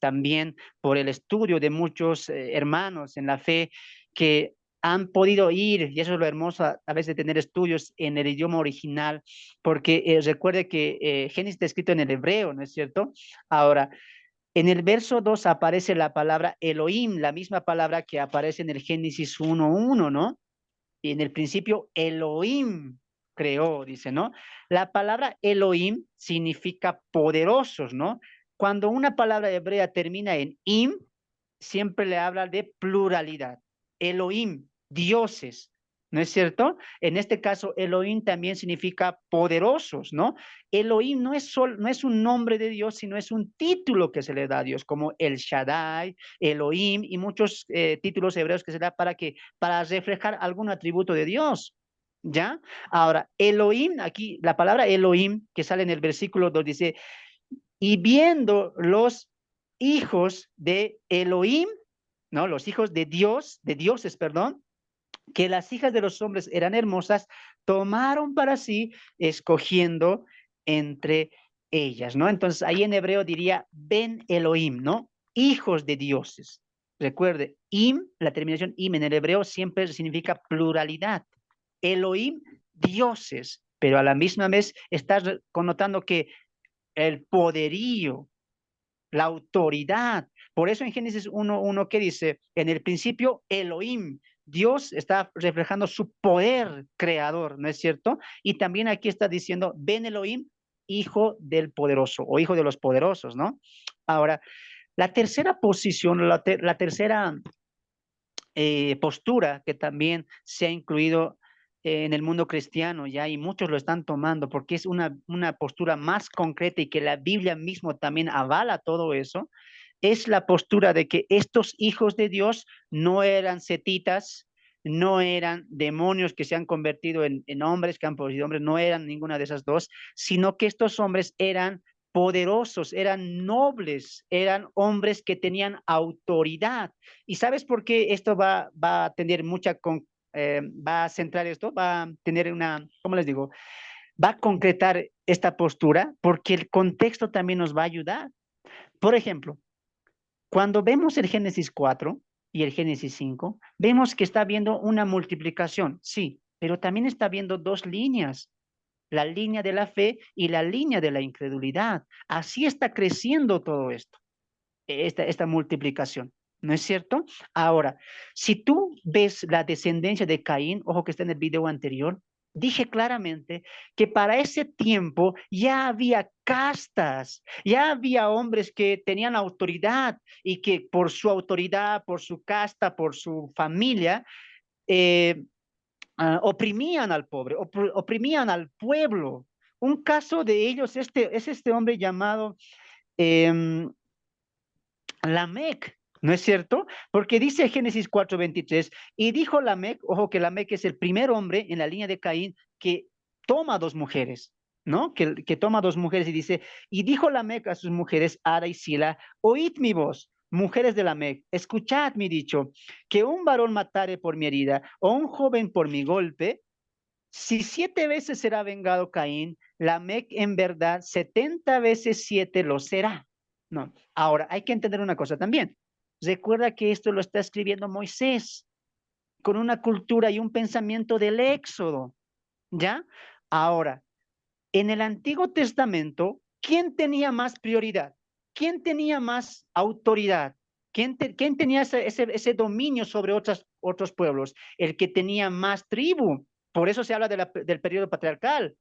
también por el estudio de muchos hermanos en la fe que han podido ir, y eso es lo hermoso a veces de tener estudios en el idioma original, porque recuerde que Génesis está escrito en el hebreo, ¿no es cierto? Ahora, en el verso 2 aparece la palabra Elohim, la misma palabra que aparece en el Génesis 1:1, ¿no? Y en el principio Elohim creó, dice, ¿no? La palabra Elohim significa poderosos, ¿no? Cuando una palabra hebrea termina en im, siempre le habla de pluralidad. Elohim, dioses, ¿no es cierto? En este caso, Elohim también significa poderosos, ¿no? Elohim no es un nombre de Dios, sino es un título que se le da a Dios, como El Shaddai, Elohim y muchos títulos hebreos que se da para reflejar algún atributo de Dios. ¿Ya? Ahora, Elohim, aquí la palabra Elohim que sale en el versículo 2 dice, y viendo los hijos de Elohim, ¿no? Los hijos de Dios, de dioses, perdón, que las hijas de los hombres eran hermosas, tomaron para sí, escogiendo entre ellas, ¿no? Entonces ahí en hebreo diría Ben Elohim, ¿no? Hijos de dioses. Recuerde, im, la terminación im en el hebreo siempre significa pluralidad. Elohim, dioses, pero a la misma vez estás connotando que el poderío, la autoridad. Por eso en Génesis 1:1 que dice, en el principio Elohim, Dios está reflejando su poder creador, ¿no es cierto? Y también aquí está diciendo, Ben Elohim, hijo del poderoso o hijo de los poderosos, ¿no? Ahora, la tercera posición, la tercera postura que también se ha incluido en el mundo cristiano ya y muchos lo están tomando porque es una postura más concreta y que la Biblia mismo también avala todo eso, es la postura de que estos hijos de Dios no eran setitas, no eran demonios que se han convertido en hombres, que han producido hombres, no eran ninguna de esas dos, sino que estos hombres eran poderosos, eran nobles, eran hombres que tenían autoridad. ¿Y sabes por qué esto va a tener va a centrar esto, va a tener una, ¿cómo les digo? Va a concretar esta postura porque el contexto también nos va a ayudar. Por ejemplo, cuando vemos el Génesis 4 y el Génesis 5, vemos que está habiendo una multiplicación, sí, pero también está habiendo dos líneas, la línea de la fe y la línea de la incredulidad. Así está creciendo todo esto, esta multiplicación. ¿No es cierto? Ahora, si tú ves la descendencia de Caín, ojo que está en el video anterior, dije claramente que para ese tiempo ya había castas, ya había hombres que tenían autoridad y que por su autoridad, por su casta, por su familia, eh, oprimían al pobre, oprimían al pueblo. Un caso de ellos es este hombre llamado eh, Lamec, ¿no es cierto? Porque dice Génesis 4:23, y dijo Lamec, ojo que Lamec es el primer hombre en la línea de Caín que toma dos mujeres, ¿no? Que toma dos mujeres y dice, y dijo Lamec a sus mujeres, Ada y Sila, oíd mi voz, mujeres de Lamec, escuchad mi dicho, que un varón matare por mi herida o un joven por mi golpe, si 7 veces será vengado Caín, Lamec en verdad 70 veces 7 lo será. No, ahora hay que entender una cosa también. Recuerda que esto lo está escribiendo Moisés con una cultura y un pensamiento del Éxodo, ¿ya? Ahora, en el Antiguo Testamento, ¿quién tenía más prioridad? ¿Quién tenía más autoridad? ¿Quién tenía ese dominio sobre otros pueblos? El que tenía más tribu. Por eso se habla del periodo patriarcal.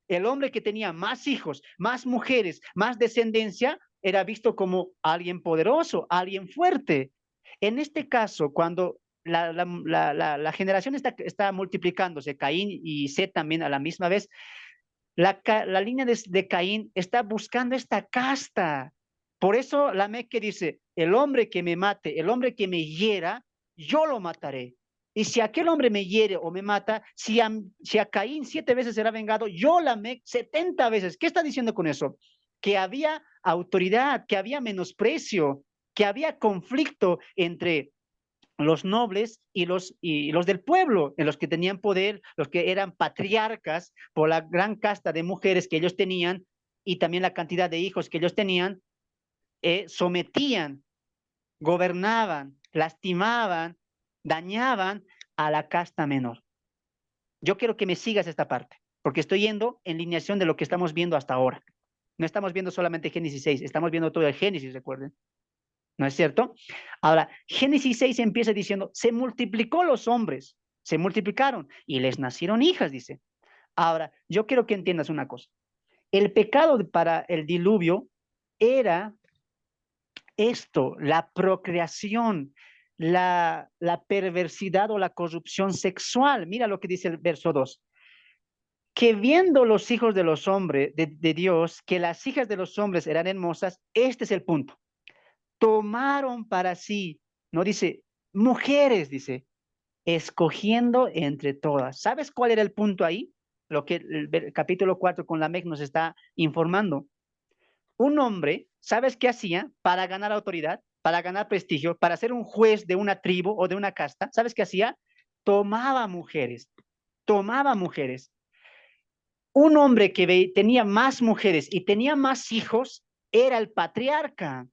El hombre que tenía más hijos, más mujeres, más descendencia, era visto como alguien poderoso, alguien fuerte. En este caso, cuando la generación está multiplicándose, Caín y Set también a la misma vez, la línea de Caín está buscando esta casta. Por eso la Meque dice, el hombre que me mate, el hombre que me hiera, yo lo mataré. Y si aquel hombre me hiere o me mata, si a Caín 7 veces será vengado, yo la me 70 veces. ¿Qué está diciendo con eso? Que había autoridad, que había menosprecio, que había conflicto entre los nobles y los del pueblo, en los que tenían poder, los que eran patriarcas por la gran casta de mujeres que ellos tenían y también la cantidad de hijos que ellos tenían, sometían, gobernaban, lastimaban, dañaban a la casta menor. Yo quiero que me sigas esta parte, porque estoy yendo en lineación de lo que estamos viendo hasta ahora. No estamos viendo solamente Génesis 6, estamos viendo todo el Génesis, recuerden. ¿No es cierto? Ahora, Génesis 6 empieza diciendo, se multiplicó los hombres, se multiplicaron y les nacieron hijas, dice. Ahora, yo quiero que entiendas una cosa. El pecado para el diluvio era esto, la procreación, la perversidad o la corrupción sexual. Mira lo que dice el verso 2. Que viendo los hijos de los hombres, de Dios, que las hijas de los hombres eran hermosas, este es el punto. Tomaron para sí, no dice mujeres, dice, escogiendo entre todas. ¿Sabes cuál era el punto ahí? Lo que el capítulo 4 con la MEC nos está informando. Un hombre, ¿sabes qué hacía para ganar autoridad, para ganar prestigio, para ser un juez de una tribu o de una casta? ¿Sabes qué hacía? Tomaba mujeres, tomaba mujeres. Un hombre que tenía más mujeres y tenía más hijos era el patriarca.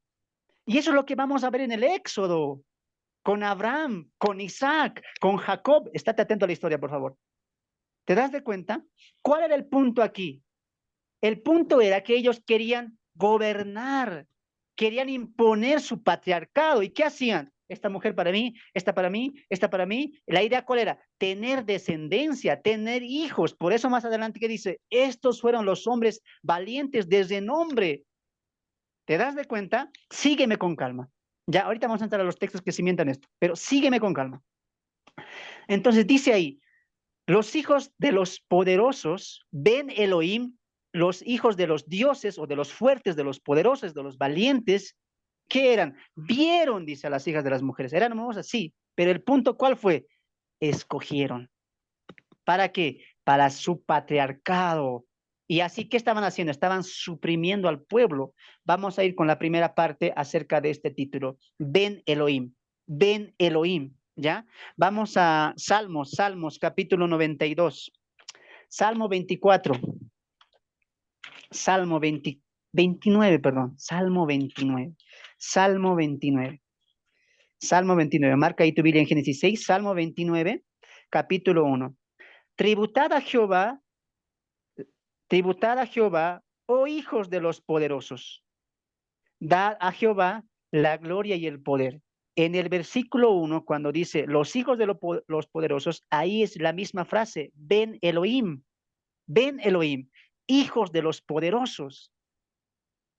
Y eso es lo que vamos a ver en el Éxodo, con Abraham, con Isaac, con Jacob. Estate atento a la historia, por favor. ¿Te das de cuenta? ¿Cuál era el punto aquí? El punto era que ellos querían gobernar, querían imponer su patriarcado. ¿Y qué hacían? Esta mujer para mí, esta para mí, esta para mí. La idea cuál era? Tener descendencia, tener hijos. Por eso más adelante que dice, estos fueron los hombres valientes de renombre. ¿Te das de cuenta? Sígueme con calma. Ya, ahorita vamos a entrar a los textos que cimentan esto, pero sígueme con calma. Entonces dice ahí, los hijos de los poderosos ven Elohim, los hijos de los dioses o de los fuertes, de los poderosos, de los valientes, ¿qué eran? Vieron, dice a las hijas de las mujeres, eran hermosas, sí, pero el punto ¿cuál fue? Escogieron. ¿Para qué? Para su patriarcado. Y así, ¿qué estaban haciendo? Estaban suprimiendo al pueblo. Vamos a ir con la primera parte acerca de este título. Ven Elohim, ven Elohim, ¿ya? Vamos a Salmos capítulo 92. Salmo 24, Salmo 20, 29, perdón, Salmo 29, Salmo 29, Salmo 29, marca ahí tu Biblia en Génesis 6, Salmo 29, capítulo 1. Tributad a Jehová, tributad a Jehová, oh hijos de los poderosos, dad a Jehová la gloria y el poder. En el versículo 1, cuando dice los hijos de los poderosos, ahí es la misma frase, ven Elohim, hijos de los poderosos.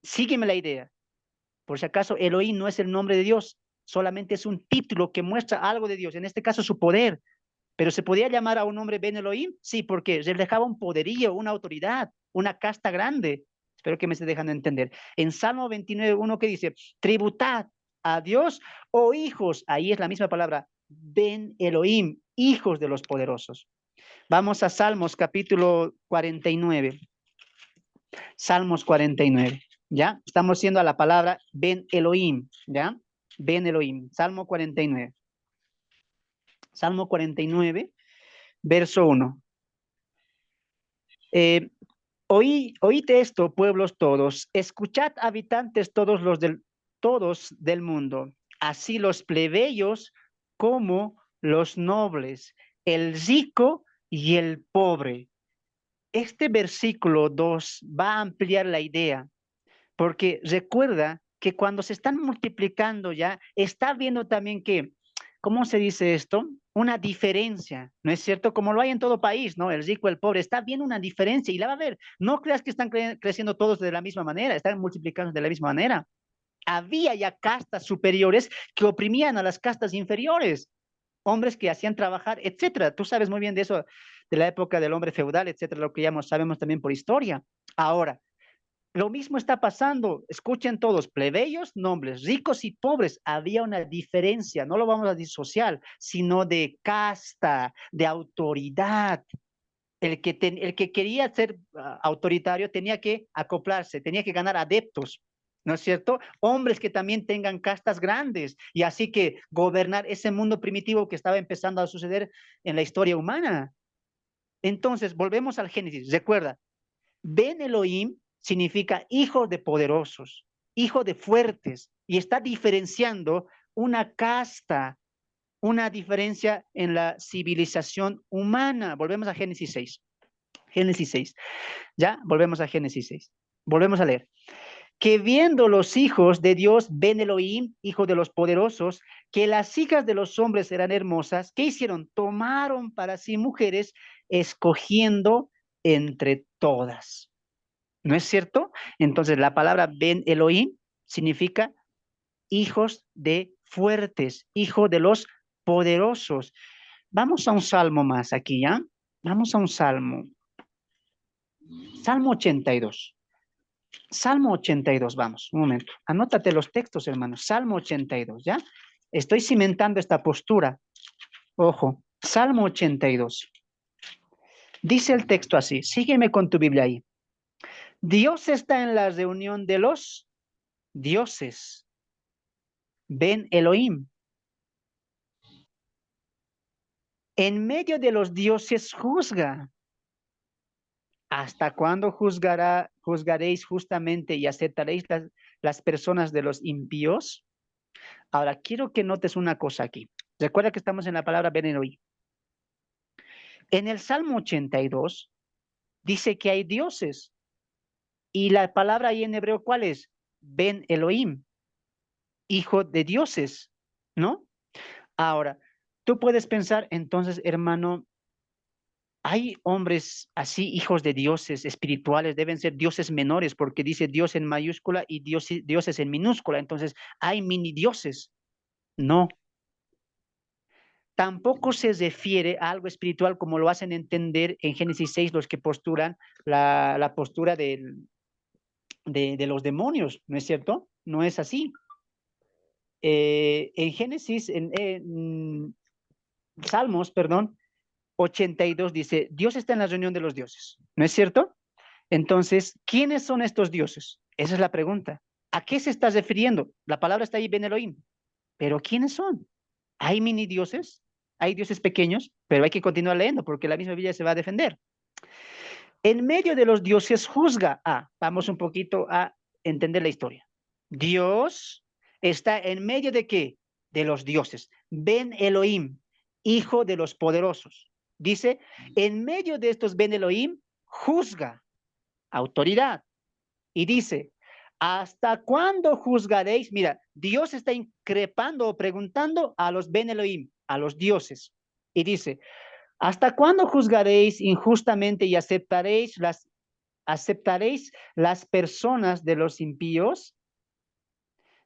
Sígueme la idea. Por si acaso, Elohim no es el nombre de Dios, solamente es un título que muestra algo de Dios, en este caso su poder. Pero ¿se podía llamar a un hombre Ben Elohim? Sí, porque reflejaba un poderío, una autoridad, una casta grande. Espero que me esté dejando entender. En Salmo 29, uno que dice, tributad a Dios o hijos, ahí es la misma palabra, Ben Elohim, hijos de los poderosos. Vamos a Salmos capítulo 49. Salmos 49, ¿ya? Estamos yendo a la palabra Ben Elohim, ¿ya? Ben Elohim, Salmo 49. Salmo 49, verso 1. Oíd esto, pueblos todos, escuchad habitantes todos del mundo, así los plebeyos como los nobles, el rico y el pobre. Este versículo 2 va a ampliar la idea, porque recuerda que cuando se están multiplicando ya, está viendo también que, ¿cómo se dice esto? Una diferencia, ¿no es cierto? Como lo hay en todo país, ¿no? El rico, el pobre, está viendo una diferencia y la va a ver. No creas que están creciendo todos de la misma manera, están multiplicando de la misma manera. Había ya castas superiores que oprimían a las castas inferiores, hombres que hacían trabajar, etcétera. Tú sabes muy bien de eso, de la época del hombre feudal, etcétera, lo que ya sabemos también por historia. Ahora, lo mismo está pasando. Escuchen todos, plebeyos, nobles, ricos y pobres. Había una diferencia, no lo vamos a disociar, sino de casta, de autoridad. El que quería ser autoritario tenía que acoplarse, tenía que ganar adeptos. ¿no es cierto? Hombres que también tengan castas grandes y así que gobernar ese mundo primitivo que estaba empezando a suceder en la historia humana. Entonces, volvemos al Génesis. Recuerda, Ben Elohim significa hijo de poderosos, hijo de fuertes, y está diferenciando una casta, una diferencia en la civilización humana. Volvemos a Génesis 6. Génesis 6. Ya, volvemos a Génesis 6. Volvemos a leer. Que viendo los hijos de Dios, Ben Elohim, hijo de los poderosos, que las hijas de los hombres eran hermosas, ¿qué hicieron? Tomaron para sí mujeres, escogiendo entre todas. ¿No es cierto? Entonces, la palabra Ben Elohim significa hijos de fuertes, hijo de los poderosos. Vamos a un salmo más aquí, ¿ya? Vamos a un salmo. Salmo 82. Salmo 82, vamos, un momento. Anótate los textos, hermanos. Salmo 82, ¿ya? Estoy cimentando esta postura. Ojo, Salmo 82. Dice el texto así, sígueme con tu Biblia ahí. Dios está en la reunión de los dioses. Ben Elohim. En medio de los dioses juzga. ¿Hasta cuándo juzgaréis justamente y aceptaréis las personas de los impíos? Ahora, quiero que notes una cosa aquí. Recuerda que estamos en la palabra Ben Elohim. En el Salmo 82 dice que hay dioses. Y la palabra ahí en hebreo, ¿cuál es? Ben Elohim, hijo de dioses, ¿no? Ahora, tú puedes pensar, entonces, hermano, hay hombres así, hijos de dioses espirituales, deben ser dioses menores, porque dice Dios en mayúscula y dioses en minúscula. Entonces, hay mini dioses. No. Tampoco se refiere a algo espiritual como lo hacen entender en Génesis 6 los que postulan la postura de los demonios, ¿no es cierto? No es así. En Génesis, en Salmos, perdón, 82 dice, Dios está en la reunión de los dioses, ¿no es cierto? Entonces, ¿quiénes son estos dioses? Esa es la pregunta. ¿A qué se está refiriendo? La palabra está ahí, Ben Elohim. ¿Pero quiénes son? ¿Hay mini dioses? ¿Hay dioses pequeños? Pero hay que continuar leyendo porque la misma Biblia se va a defender. En medio de los dioses juzga. Vamos un poquito a entender la historia. Dios está en medio de qué? De los dioses. Ben Elohim, hijo de los poderosos. Dice, en medio de estos Ben Elohim, juzga, autoridad. Y dice, ¿hasta cuándo juzgaréis? Mira, Dios está increpando o preguntando a los Ben Elohim, a los dioses. Y dice, ¿hasta cuándo juzgaréis injustamente y aceptaréis las personas de los impíos?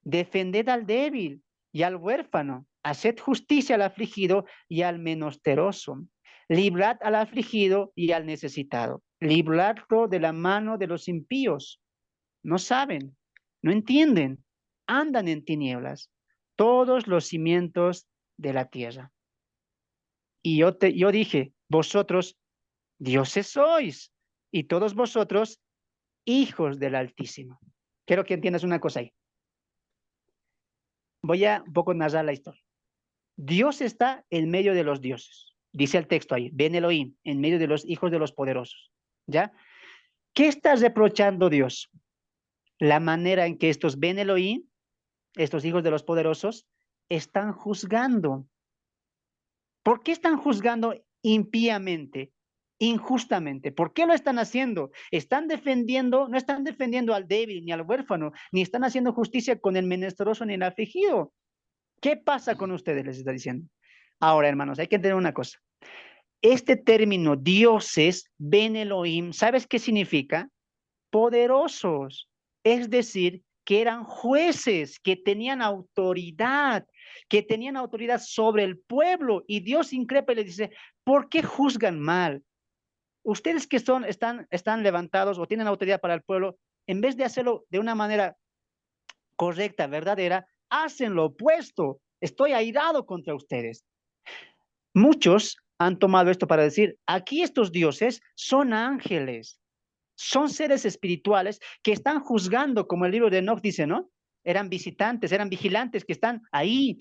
Defended al débil y al huérfano, haced justicia al afligido y al menesteroso. Librad al afligido y al necesitado. Libradlo de la mano de los impíos. No saben, no entienden, andan en tinieblas, todos los cimientos de la tierra. Y yo dije, vosotros dioses sois, y todos vosotros hijos del Altísimo. Quiero que entiendas una cosa ahí. Voy a un poco narrar la historia. Dios está en medio de los dioses. Dice el texto ahí, Ben Elohim, en medio de los hijos de los poderosos. ¿Ya? ¿Qué está reprochando Dios? La manera en que estos Ben Elohim, estos hijos de los poderosos, están juzgando. ¿Por qué están juzgando impíamente, injustamente? ¿Por qué lo están haciendo? Están defendiendo, no están defendiendo al débil ni al huérfano, ni están haciendo justicia con el menesteroso ni el afligido. ¿Qué pasa con ustedes? Les está diciendo. Ahora, hermanos, hay que entender una cosa. Este término dioses, Ben Elohim, ¿sabes qué significa? Poderosos. Es decir, que eran jueces, que tenían autoridad sobre el pueblo. Y Dios increpa y les dice, ¿por qué juzgan mal? Ustedes que están levantados o tienen autoridad para el pueblo, en vez de hacerlo de una manera correcta, verdadera, hacen lo opuesto. Estoy airado contra ustedes. Muchos han tomado esto para decir, aquí estos dioses son ángeles. Son seres espirituales que están juzgando, como el libro de Enoch dice, ¿no? Eran visitantes, eran vigilantes que están ahí.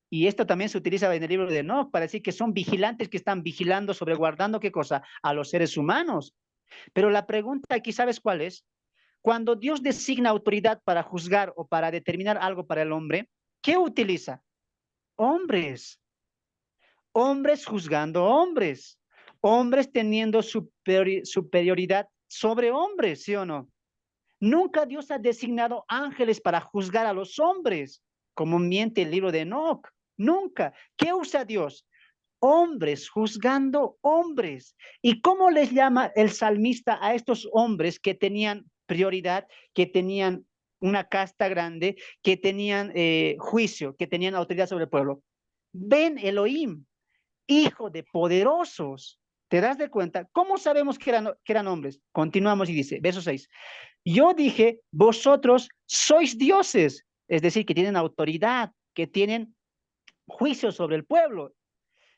Y esto también se utiliza en el libro de Enoch para decir que son vigilantes que están vigilando, sobreguardando, ¿qué cosa? A los seres humanos. Pero la pregunta aquí, ¿sabes cuál es? Cuando Dios designa autoridad para juzgar o para determinar algo para el hombre, ¿qué utiliza? Hombres. Hombres juzgando hombres. Hombres teniendo superioridad sobre hombres, ¿sí o no? Nunca Dios ha designado ángeles para juzgar a los hombres, como miente el libro de Enoch. Nunca. ¿Qué usa Dios? Hombres juzgando hombres. ¿Y cómo les llama el salmista a estos hombres que tenían prioridad, que tenían una casta grande, que tenían juicio, que tenían autoridad sobre el pueblo? Ben Elohim, hijo de poderosos. ¿Te das de cuenta? ¿Cómo sabemos que eran hombres? Continuamos y dice, verso 6. Yo dije, vosotros sois dioses, es decir, que tienen autoridad, que tienen juicio sobre el pueblo.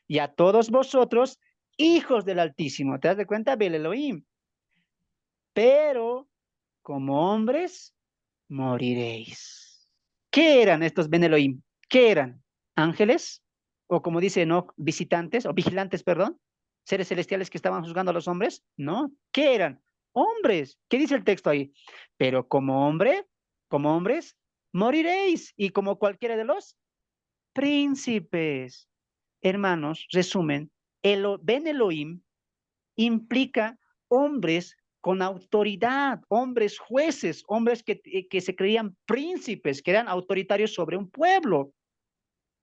Y a todos vosotros, hijos del Altísimo. ¿Te das de cuenta? Bel Elohim. Pero como hombres, moriréis. ¿Qué eran estos Ben Elohim? ¿Qué eran? ¿Ángeles? O como dice, no, visitantes, o vigilantes, perdón, seres celestiales que estaban juzgando a los hombres. No. ¿Qué eran? Hombres. ¿Qué dice el texto ahí? Pero como hombres, moriréis. Y como cualquiera de los príncipes. Hermanos, resumen, Ben Elohim implica hombres con autoridad, hombres jueces, hombres que se creían príncipes, que eran autoritarios sobre un pueblo.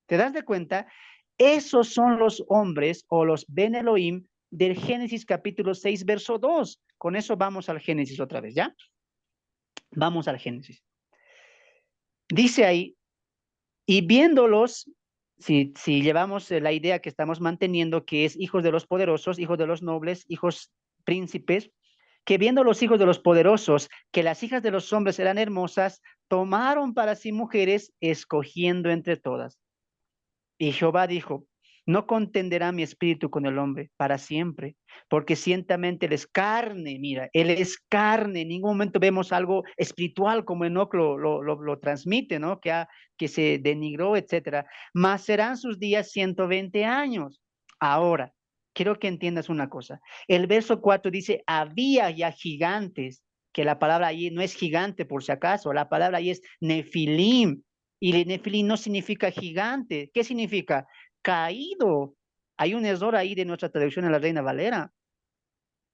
¿Te das de cuenta? Esos son los hombres o los Ben Elohim del Génesis capítulo 6, verso 2. Con eso vamos al Génesis otra vez, ¿ya? Vamos al Génesis. Dice ahí, y viéndolos, si llevamos la idea que estamos manteniendo, que es hijos de los poderosos, hijos de los nobles, hijos príncipes, que viendo los hijos de los poderosos, que las hijas de los hombres eran hermosas, tomaron para sí mujeres, escogiendo entre todas. Y Jehová dijo, no contenderá mi espíritu con el hombre para siempre, porque ciertamente él es carne, mira, él es carne, en ningún momento vemos algo espiritual como Enoc lo transmite, ¿no? Que se denigró, etcétera, mas serán sus días 120 años. Ahora, quiero que entiendas una cosa, el verso 4 dice, había ya gigantes, que la palabra allí no es gigante por si acaso, la palabra allí es nefilim, y Nefilim no significa gigante. ¿Qué significa? Caído. Hay un error ahí de nuestra traducción en la Reina Valera.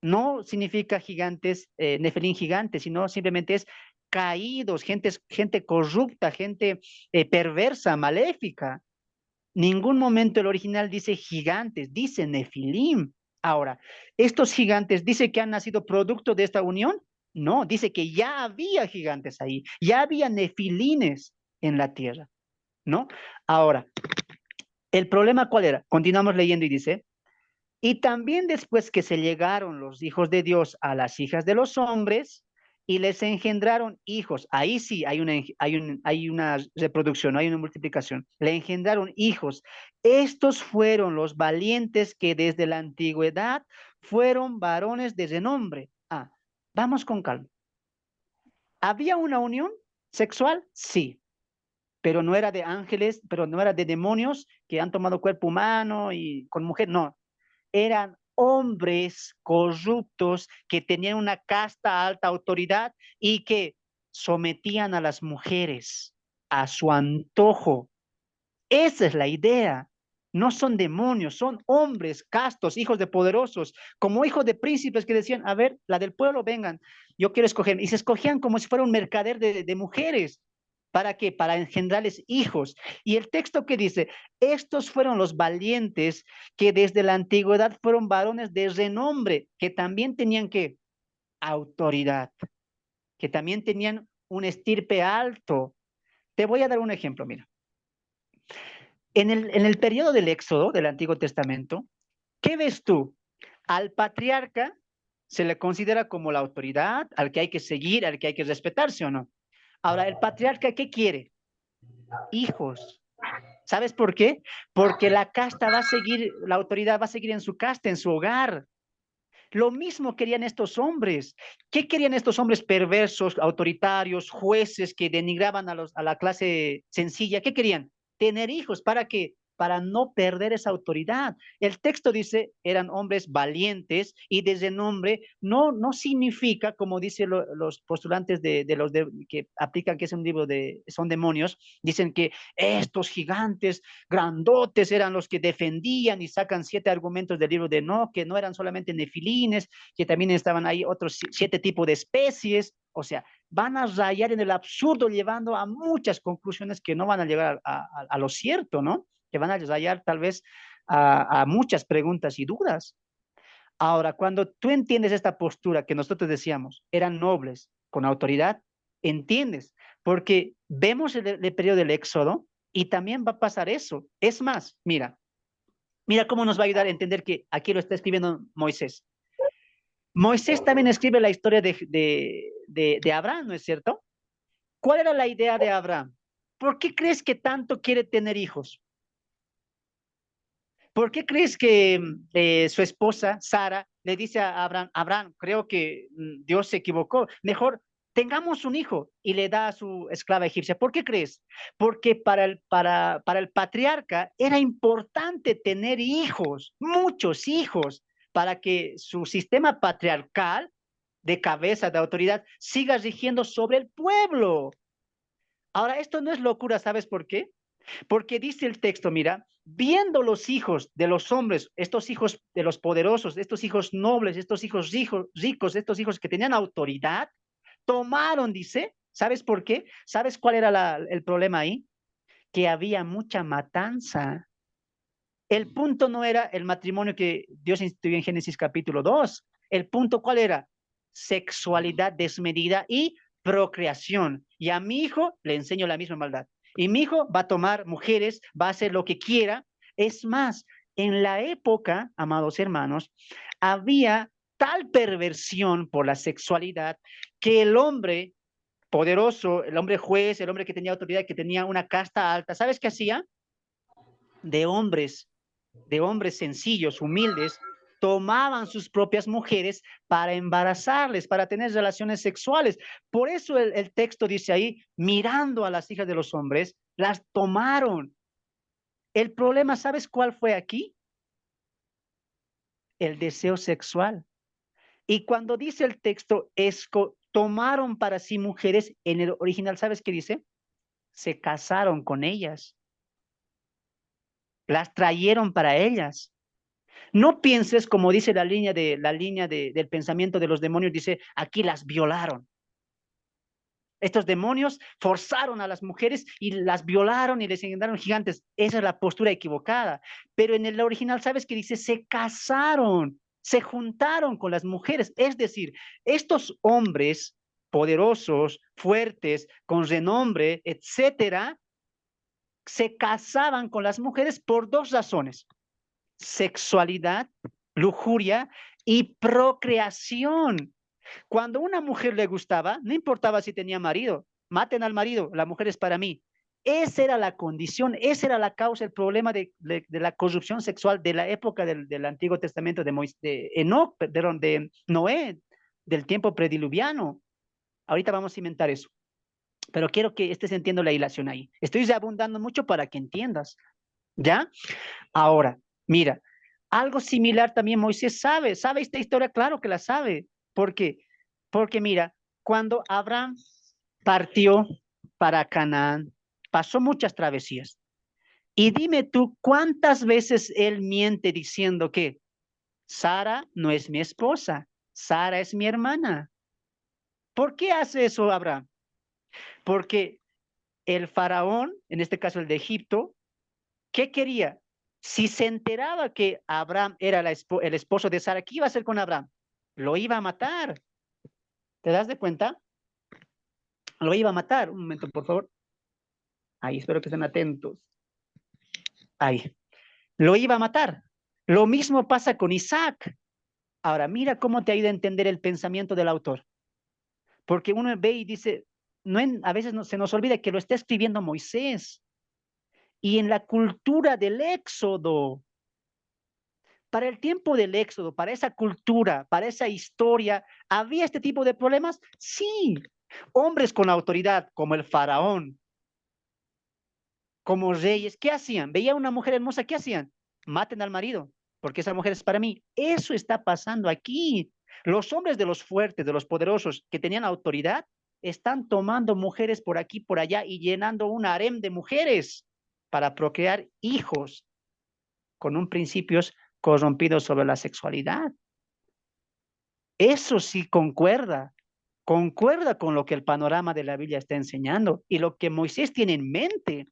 No significa gigantes, Nefilim gigantes, sino simplemente es caídos, gente corrupta, gente perversa, maléfica. Ningún momento el original dice gigantes, dice Nefilim. Ahora, ¿estos gigantes dice que han nacido producto de esta unión? No, dice que ya había gigantes ahí, ya había nefilines en la tierra. ¿No? Ahora, ¿el problema cuál era? Continuamos leyendo y dice, y también después que se llegaron los hijos de Dios a las hijas de los hombres y les engendraron hijos, ahí sí hay una reproducción, hay una multiplicación, le engendraron hijos. Estos fueron los valientes que desde la antigüedad fueron varones de renombre. Ah, vamos con calma. ¿Había una unión sexual? Sí, pero no era de ángeles, pero no era de demonios que han tomado cuerpo humano y con mujer, no. Eran hombres corruptos que tenían una casta alta autoridad y que sometían a las mujeres a su antojo. Esa es la idea. No son demonios, son hombres castos, hijos de poderosos, como hijos de príncipes que decían, a ver, la del pueblo, vengan, yo quiero escoger. Y se escogían como si fuera un mercader de mujeres. ¿Para qué? Para engendrarles hijos. Y el texto que dice, estos fueron los valientes que desde la antigüedad fueron varones de renombre, que también tenían que autoridad, que también tenían un estirpe alto. Te voy a dar un ejemplo, mira. En el periodo del Éxodo del Antiguo Testamento, ¿qué ves tú? Al patriarca se le considera como la autoridad, al que hay que seguir, al que hay que respetarse o no. Ahora, el patriarca, ¿qué quiere? Hijos. ¿Sabes por qué? Porque la casta va a seguir, la autoridad va a seguir en su casta, en su hogar. Lo mismo querían estos hombres. ¿Qué querían estos hombres perversos, autoritarios, jueces que denigraban a la clase sencilla? ¿Qué querían? Tener hijos. ¿Para qué? Para no perder esa autoridad. El texto dice, eran hombres valientes y desde nombre no significa, como dicen los postulantes que aplican que es un libro son demonios, dicen que estos gigantes grandotes eran los que defendían y sacan 7 argumentos del libro de Enoc, que no eran solamente nefilines, que también estaban ahí otros 7 tipos de especies. O sea, van a rayar en el absurdo llevando a muchas conclusiones que no van a llegar a lo cierto, ¿no? Que van a rayar tal vez a muchas preguntas y dudas. Ahora, cuando tú entiendes esta postura que nosotros decíamos, eran nobles, con autoridad, entiendes, porque vemos el periodo del Éxodo y también va a pasar eso. Es más, mira cómo nos va a ayudar a entender que aquí lo está escribiendo Moisés. Moisés también escribe la historia de Abraham, ¿no es cierto? ¿Cuál era la idea de Abraham? ¿Por qué crees que tanto quiere tener hijos? ¿Por qué crees que su esposa, Sara, le dice a Abraham, Abraham, creo que Dios se equivocó, mejor tengamos un hijo y le da a su esclava egipcia? ¿Por qué crees? Porque para el patriarca era importante tener hijos, muchos hijos, para que su sistema patriarcal de cabeza, de autoridad, siga rigiendo sobre el pueblo. Ahora, esto no es locura, ¿sabes por qué? Porque dice el texto, mira, viendo los hijos de los hombres, estos hijos de los poderosos, estos hijos nobles, estos hijos ricos, estos hijos que tenían autoridad, tomaron, dice, ¿sabes por qué? ¿Sabes cuál era el problema ahí? Que había mucha matanza. El punto no era el matrimonio que Dios instituyó en Génesis capítulo 2. El punto, ¿cuál era? Sexualidad desmedida y procreación. Y a mi hijo le enseño la misma maldad. Y mi hijo va a tomar mujeres, va a hacer lo que quiera. Es más, en la época, amados hermanos, había tal perversión por la sexualidad que el hombre poderoso, el hombre juez, el hombre que tenía autoridad, que tenía una casta alta, ¿sabes qué hacía? De hombres sencillos, humildes, tomaban sus propias mujeres para embarazarles, para tener relaciones sexuales. Por eso el texto dice ahí, mirando a las hijas de los hombres, las tomaron. El problema, ¿sabes cuál fue aquí? El deseo sexual. Y cuando dice el texto, tomaron para sí mujeres, en el original, ¿sabes qué dice? Se casaron con ellas, las trajeron para ellas. No pienses, como dice del pensamiento de los demonios, dice, aquí las violaron. Estos demonios forzaron a las mujeres y las violaron y les engendraron gigantes. Esa es la postura equivocada. Pero en el original, ¿sabes qué dice? Se casaron, se juntaron con las mujeres. Es decir, estos hombres poderosos, fuertes, con renombre, etcétera, se casaban con las mujeres por 2 razones: sexualidad, lujuria y procreación. Cuando una mujer le gustaba, no importaba si tenía marido, maten al marido, la mujer es para mí. Esa era la condición, esa era la causa, el problema de la corrupción sexual de la época del Antiguo Testamento de Enoc, perdón, de Noé, del tiempo prediluviano. Ahorita vamos a inventar eso, pero quiero que estés entendiendo la hilación ahí. Estoy abundando mucho para que entiendas, ¿ya? Ahora, mira, algo similar también Moisés sabe esta historia, claro que la sabe. ¿Por qué? Porque mira, cuando Abraham partió para Canaán, pasó muchas travesías. Y dime tú, ¿cuántas veces él miente diciendo que Sara no es mi esposa, Sara es mi hermana? ¿Por qué hace eso Abraham? Porque el faraón, en este caso el de Egipto, ¿qué quería? Si se enteraba que Abraham era el esposo de Sara, ¿qué iba a hacer con Abraham? Lo iba a matar. ¿Te das de cuenta? Lo iba a matar. Un momento, por favor. Ahí, espero que estén atentos. Ahí. Lo iba a matar. Lo mismo pasa con Isaac. Ahora, mira cómo te ayuda a entender el pensamiento del autor. Porque uno ve y dice, a veces se nos olvida que lo está escribiendo Moisés. Y en la cultura del Éxodo, Para el tiempo del Éxodo, para esa cultura, para esa historia, ¿había este tipo de problemas? Sí. Hombres con autoridad, como el faraón, como reyes, ¿qué hacían? Veía una mujer hermosa, ¿qué hacían? Maten al marido, porque esa mujer es para mí. Eso está pasando aquí. Los hombres de los fuertes, de los poderosos, que tenían autoridad, están tomando mujeres por aquí, por allá y llenando un harem de mujeres para procrear hijos con un principios corrompidos sobre la sexualidad. Eso sí concuerda con lo que el panorama de la Biblia está enseñando y lo que Moisés tiene en mente.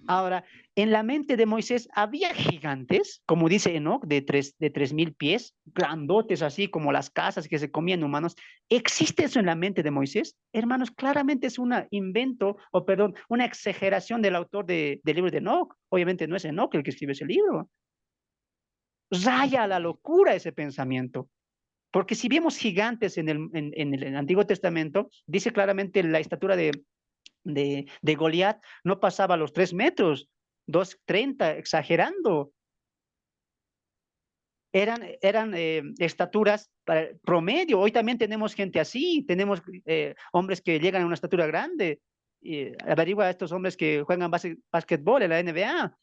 Ahora, en la mente de Moisés había gigantes, como dice Enoch, de 3000 pies, grandotes así como las casas que se comían humanos. ¿Existe eso en la mente de Moisés? Hermanos, claramente es un invento, o perdón, una exageración del autor del libro de Enoch. Obviamente no es Enoch el que escribe ese libro. Raya a la locura ese pensamiento. Porque si vemos gigantes en el Antiguo Testamento, dice claramente la estatura de Goliat no pasaba los 3 metros, 2,30, exagerando. Eran estaturas para promedio. Hoy también tenemos gente así, tenemos hombres que llegan a una estatura grande. Averigua a estos hombres que juegan básquetbol en la NBA.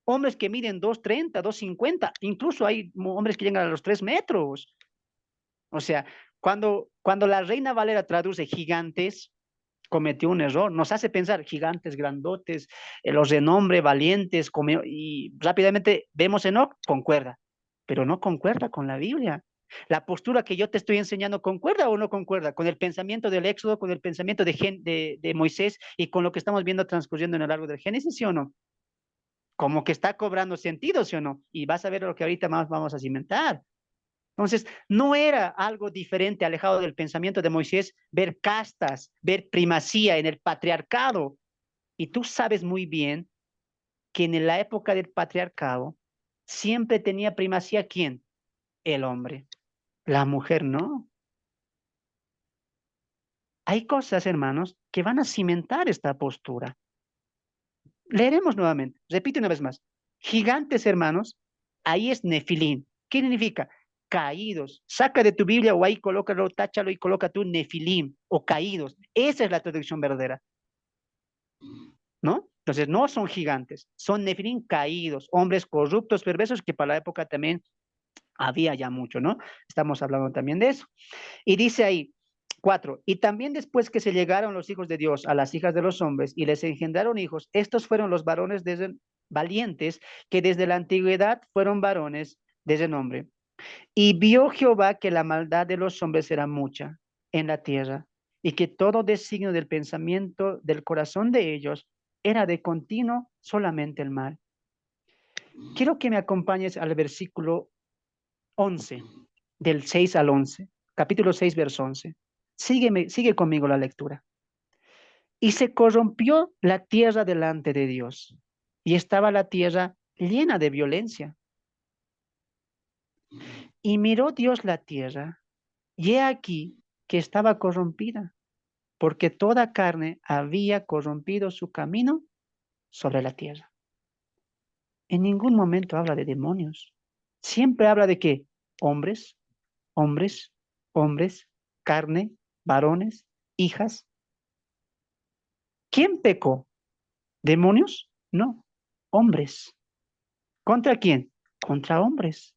Hombres que miden 2,30, 2,50, incluso hay hombres que llegan a los 3 metros. O sea, cuando la Reina Valera traduce gigantes, cometió un error. Nos hace pensar gigantes, grandotes, los de nombre, valientes, y rápidamente vemos Enoch, concuerda, pero no concuerda con la Biblia. La postura que yo te estoy enseñando concuerda o no concuerda con el pensamiento del Éxodo, con el pensamiento de Moisés y con lo que estamos viendo transcurriendo en el largo del Génesis, ¿sí o no? Como que está cobrando sentido, ¿sí o no? Y vas a ver lo que ahorita más vamos a cimentar. Entonces, no era algo diferente, alejado del pensamiento de Moisés, ver castas, ver primacía en el patriarcado. Y tú sabes muy bien que en la época del patriarcado siempre tenía primacía ¿quién? El hombre. La mujer no. Hay cosas, hermanos, que van a cimentar esta postura. Leeremos nuevamente. Repito una vez más. Gigantes, hermanos, ahí es Nefilín. ¿Qué significa? Caídos. Saca de tu Biblia o ahí colócalo, táchalo y coloca tú Nefilim o caídos. Esa es la traducción verdadera, ¿no? Entonces, no son gigantes, son Nefilim caídos, hombres corruptos, perversos, que para la época también había ya mucho, ¿no? Estamos hablando también de eso. Y dice ahí, 4, y también después que se llegaron los hijos de Dios a las hijas de los hombres y les engendraron hijos, estos fueron los varones valientes que desde la antigüedad fueron varones de renombre. Y vio Jehová que la maldad de los hombres era mucha en la tierra y que todo designio del pensamiento del corazón de ellos era de continuo solamente el mal. Quiero que me acompañes al versículo 11, del 6 al 11, capítulo 6, verso 11. Sigue conmigo la lectura. Y se corrompió la tierra delante de Dios, y estaba la tierra llena de violencia. Y miró Dios la tierra, y he aquí que estaba corrompida, porque toda carne había corrompido su camino sobre la tierra. En ningún momento habla de demonios. Siempre habla de qué? Hombres, hombres, hombres, carne, varones, hijas. ¿Quién pecó? ¿Demonios? No, hombres. ¿Contra quién? Contra hombres.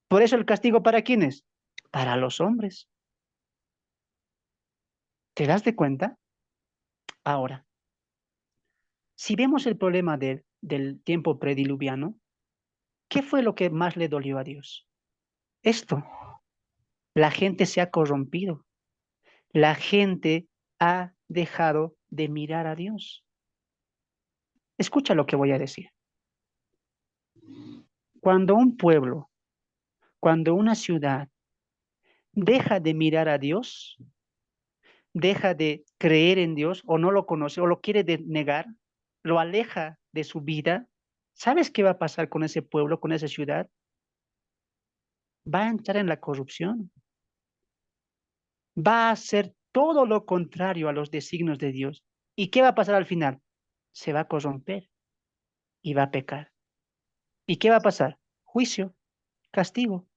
Por eso el castigo ¿para quiénes? Para los hombres. ¿Te das de cuenta? Ahora, si vemos el problema del tiempo prediluviano, ¿qué fue lo que más le dolió a Dios? Esto, la gente se ha corrompido, la gente ha dejado de mirar a Dios. Escucha lo que voy a decir. Cuando un pueblo, cuando una ciudad deja de mirar a Dios, deja de creer en Dios o no lo conoce o lo quiere negar, lo aleja de su vida, ¿sabes qué va a pasar con ese pueblo, con esa ciudad? Va a entrar en la corrupción, va a hacer todo lo contrario a los designios de Dios. ¿Y qué va a pasar al final? Se va a corromper y va a pecar. ¿Y qué va a pasar? Juicio, castigo.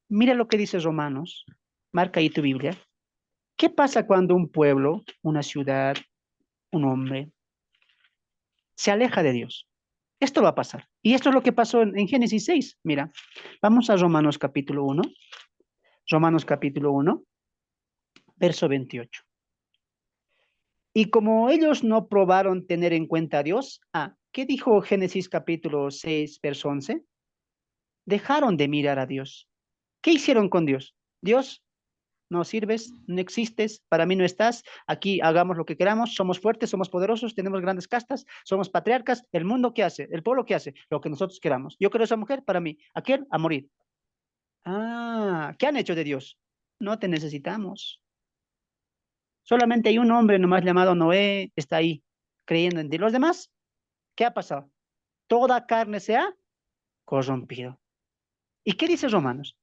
Mira lo que dice Romanos. Marca ahí tu Biblia. ¿Qué pasa cuando un pueblo, una ciudad, un hombre se aleja de Dios? Esto va a pasar. Y esto es lo que pasó en Génesis 6. Mira, vamos a Romanos capítulo 1. Romanos capítulo 1, verso 28. Y como ellos no probaron tener en cuenta a Dios, ¿qué dijo Génesis capítulo 6, verso 11? Dejaron de mirar a Dios. ¿Qué hicieron con Dios? Dios, no sirves, no existes, para mí no estás, aquí hagamos lo que queramos, somos fuertes, somos poderosos, tenemos grandes castas, somos patriarcas, el mundo ¿qué hace? El pueblo ¿qué hace? Lo que nosotros queramos. Yo quiero esa mujer para mí, aquel a morir. ¿Qué han hecho de Dios? No te necesitamos. Solamente hay un hombre nomás llamado Noé, está ahí, creyendo en Dios. Los demás, ¿qué ha pasado? Toda carne se ha corrompido. ¿Y qué dice Romanos?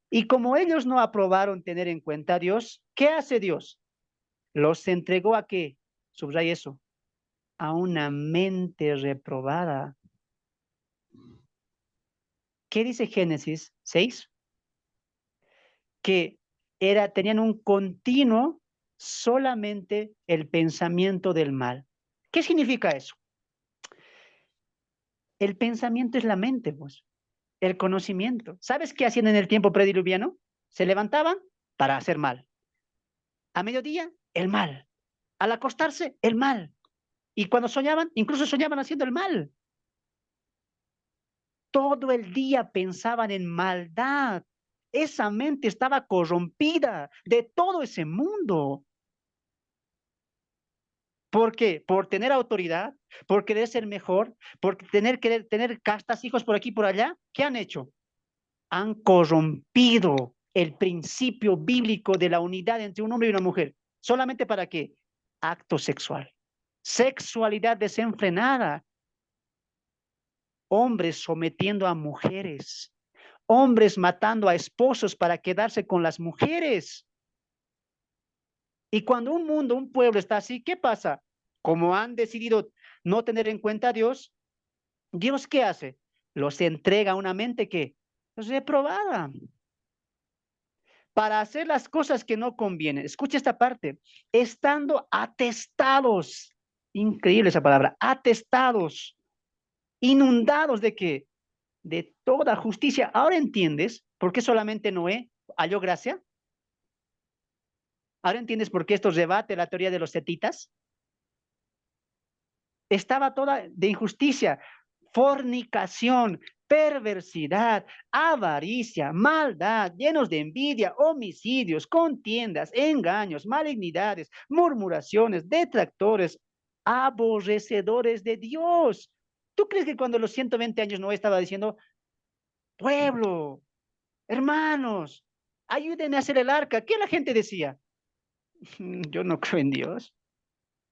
Y como ellos no aprobaron tener en cuenta a Dios, ¿qué hace Dios? Los entregó a qué, subraya eso, a una mente reprobada. ¿Qué dice Génesis 6? Que tenían un continuo solamente el pensamiento del mal. ¿Qué significa eso? El pensamiento es la mente, pues, el conocimiento. ¿Sabes qué hacían en el tiempo prediluviano? Se levantaban para hacer mal. A mediodía, el mal. Al acostarse, el mal. Y cuando soñaban, incluso soñaban haciendo el mal. Todo el día pensaban en maldad. Esa mente estaba corrompida de todo ese mundo. ¿Por qué? Por tener autoridad, por querer ser mejor, por querer tener castas, hijos por aquí y por allá. ¿Qué han hecho? Han corrompido el principio bíblico de la unidad entre un hombre y una mujer. ¿Solamente para qué? Acto sexual. Sexualidad desenfrenada. Hombres sometiendo a mujeres. Hombres matando a esposos para quedarse con las mujeres. Y cuando un mundo, un pueblo está así, ¿qué pasa? Como han decidido no tener en cuenta a Dios, ¿Dios qué hace? Los entrega a una mente que reprobada para hacer las cosas que no convienen. Escucha esta parte. Estando atestados, increíble esa palabra, atestados, inundados de qué? De toda justicia. Ahora entiendes por qué solamente Noé halló gracia. Ahora entiendes por qué esto rebate la teoría de los setitas. Estaba toda de injusticia, fornicación, perversidad, avaricia, maldad, llenos de envidia, homicidios, contiendas, engaños, malignidades, murmuraciones, detractores, aborrecedores de Dios. ¿Tú crees que cuando los 120 años no estaba diciendo, pueblo, hermanos, ayúdenme a hacer el arca? ¿Qué la gente decía? Yo no creo en Dios.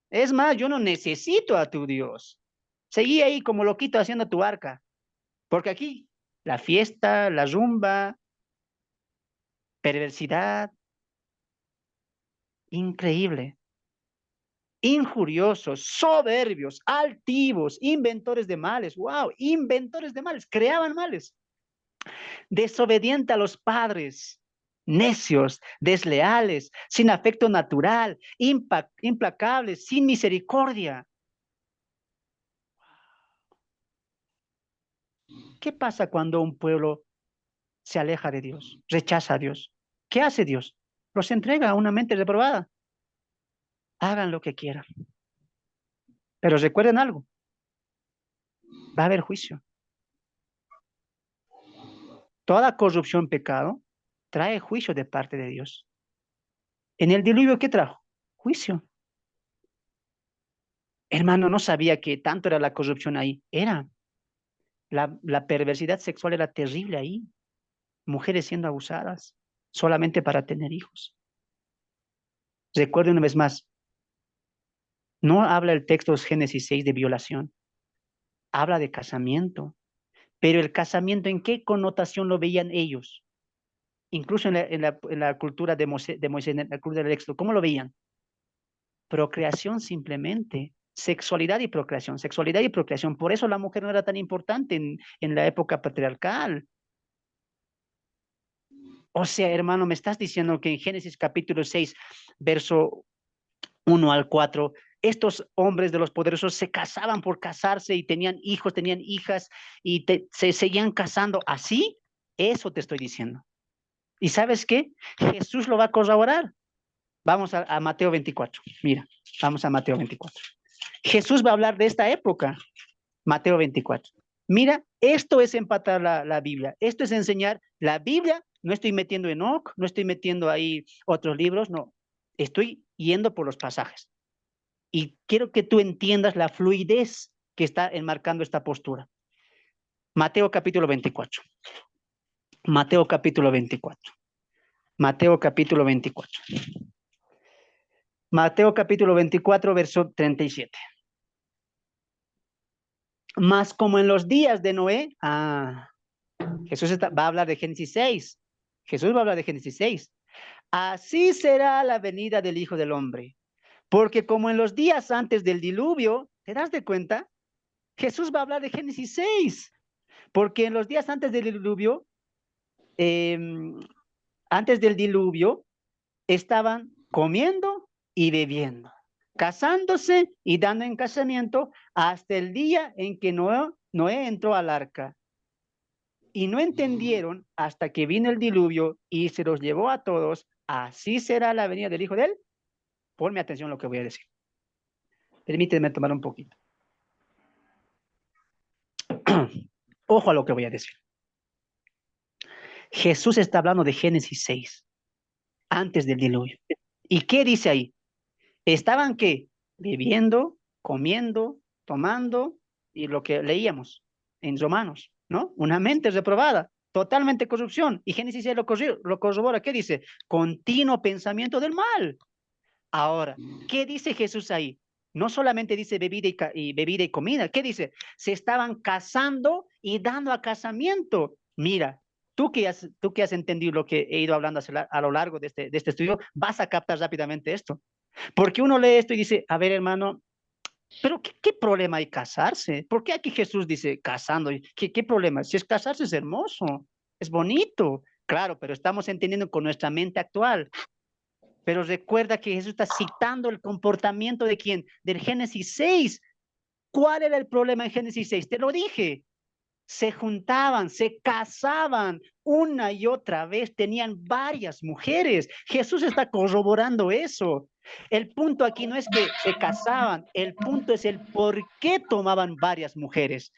Es más, yo no necesito a tu Dios. Seguí ahí como loquito haciendo tu arca, porque aquí la fiesta, la rumba, perversidad, increíble, injuriosos, soberbios, altivos, inventores de males, wow, inventores de males, creaban males, desobediente a los padres, necios, desleales, sin afecto natural, implacables, sin misericordia. ¿Qué pasa cuando un pueblo se aleja de Dios, rechaza a Dios? ¿Qué hace Dios? Los entrega a una mente reprobada. Hagan lo que quieran. Pero recuerden algo, va a haber juicio. Toda corrupción, pecado, trae juicio de parte de Dios. En el diluvio, ¿qué trajo? Juicio. Hermano, no sabía que tanto era la corrupción ahí. Era. La perversidad sexual era terrible ahí. Mujeres siendo abusadas solamente para tener hijos. Recuerden una vez más, no habla el texto de Génesis 6 de violación, habla de casamiento. Pero el casamiento, ¿en qué connotación lo veían ellos? Incluso en la cultura de Moisés, en la cultura del Éxodo, ¿cómo lo veían? Procreación simplemente, Sexualidad y procreación, sexualidad y procreación. Por eso la mujer no era tan importante en la época patriarcal. O sea, hermano, me estás diciendo que en Génesis capítulo 6, verso 1 al 4, estos hombres de los poderosos se casaban por casarse y tenían hijos, tenían hijas y se seguían casando así. Eso te estoy diciendo. ¿Y sabes qué? Jesús lo va a corroborar. Vamos a Mateo 24. Mira, vamos a Mateo 24. Jesús va a hablar de esta época. Mateo 24. Mira, esto es empatar la Biblia. Esto es enseñar la Biblia. No estoy metiendo Enoc, no estoy metiendo ahí otros libros, no. Estoy yendo por los pasajes. Y quiero que tú entiendas la fluidez que está enmarcando esta postura. Mateo capítulo 24. Mateo capítulo 24. Mateo capítulo 24. Mateo capítulo 24, verso 37. Más como en los días de Noé, Jesús va a hablar de Génesis 6. Jesús va a hablar de Génesis 6. Así será la venida del Hijo del Hombre. Porque como en los días antes del diluvio, ¿te das de cuenta? Jesús va a hablar de Génesis 6. Porque en los días eh, antes del diluvio, estaban comiendo y bebiendo, casándose y dando en casamiento hasta el día en que Noé entró al arca. Y no entendieron hasta que vino el diluvio y se los llevó a todos. Así será la venida del Hijo de él. Ponme atención a lo que voy a decir. Permíteme tomar un poquito. Ojo a lo que voy a decir. Jesús está hablando de Génesis 6, antes del diluvio. ¿Y qué dice ahí? Estaban ¿qué? Bebiendo, comiendo, tomando, y lo que leíamos en Romanos, ¿no? Una mente reprobada, totalmente corrupción. Y Génesis 6 lo corrobora. ¿Qué dice? Continuo pensamiento del mal. Ahora, ¿qué dice Jesús ahí? No solamente dice bebida y comida, ¿qué dice? Se estaban casando y dando a casamiento. Mira, tú que has entendido lo que he ido hablando a lo largo de este estudio, vas a captar rápidamente esto. Porque uno lee esto y dice, a ver, hermano, pero ¿qué problema hay casarse? ¿Por qué aquí Jesús dice casando? ¿Qué problema? Si es casarse es hermoso, es bonito, claro, pero estamos entendiendo con nuestra mente actual. Pero recuerda que Jesús está citando el comportamiento de quién? Del Génesis 6. ¿Cuál era el problema en Génesis 6? Te lo dije. Se juntaban, se casaban una y otra vez, tenían varias mujeres. Jesús está corroborando eso. El punto aquí no es que se casaban, el punto es el por qué tomaban varias mujeres.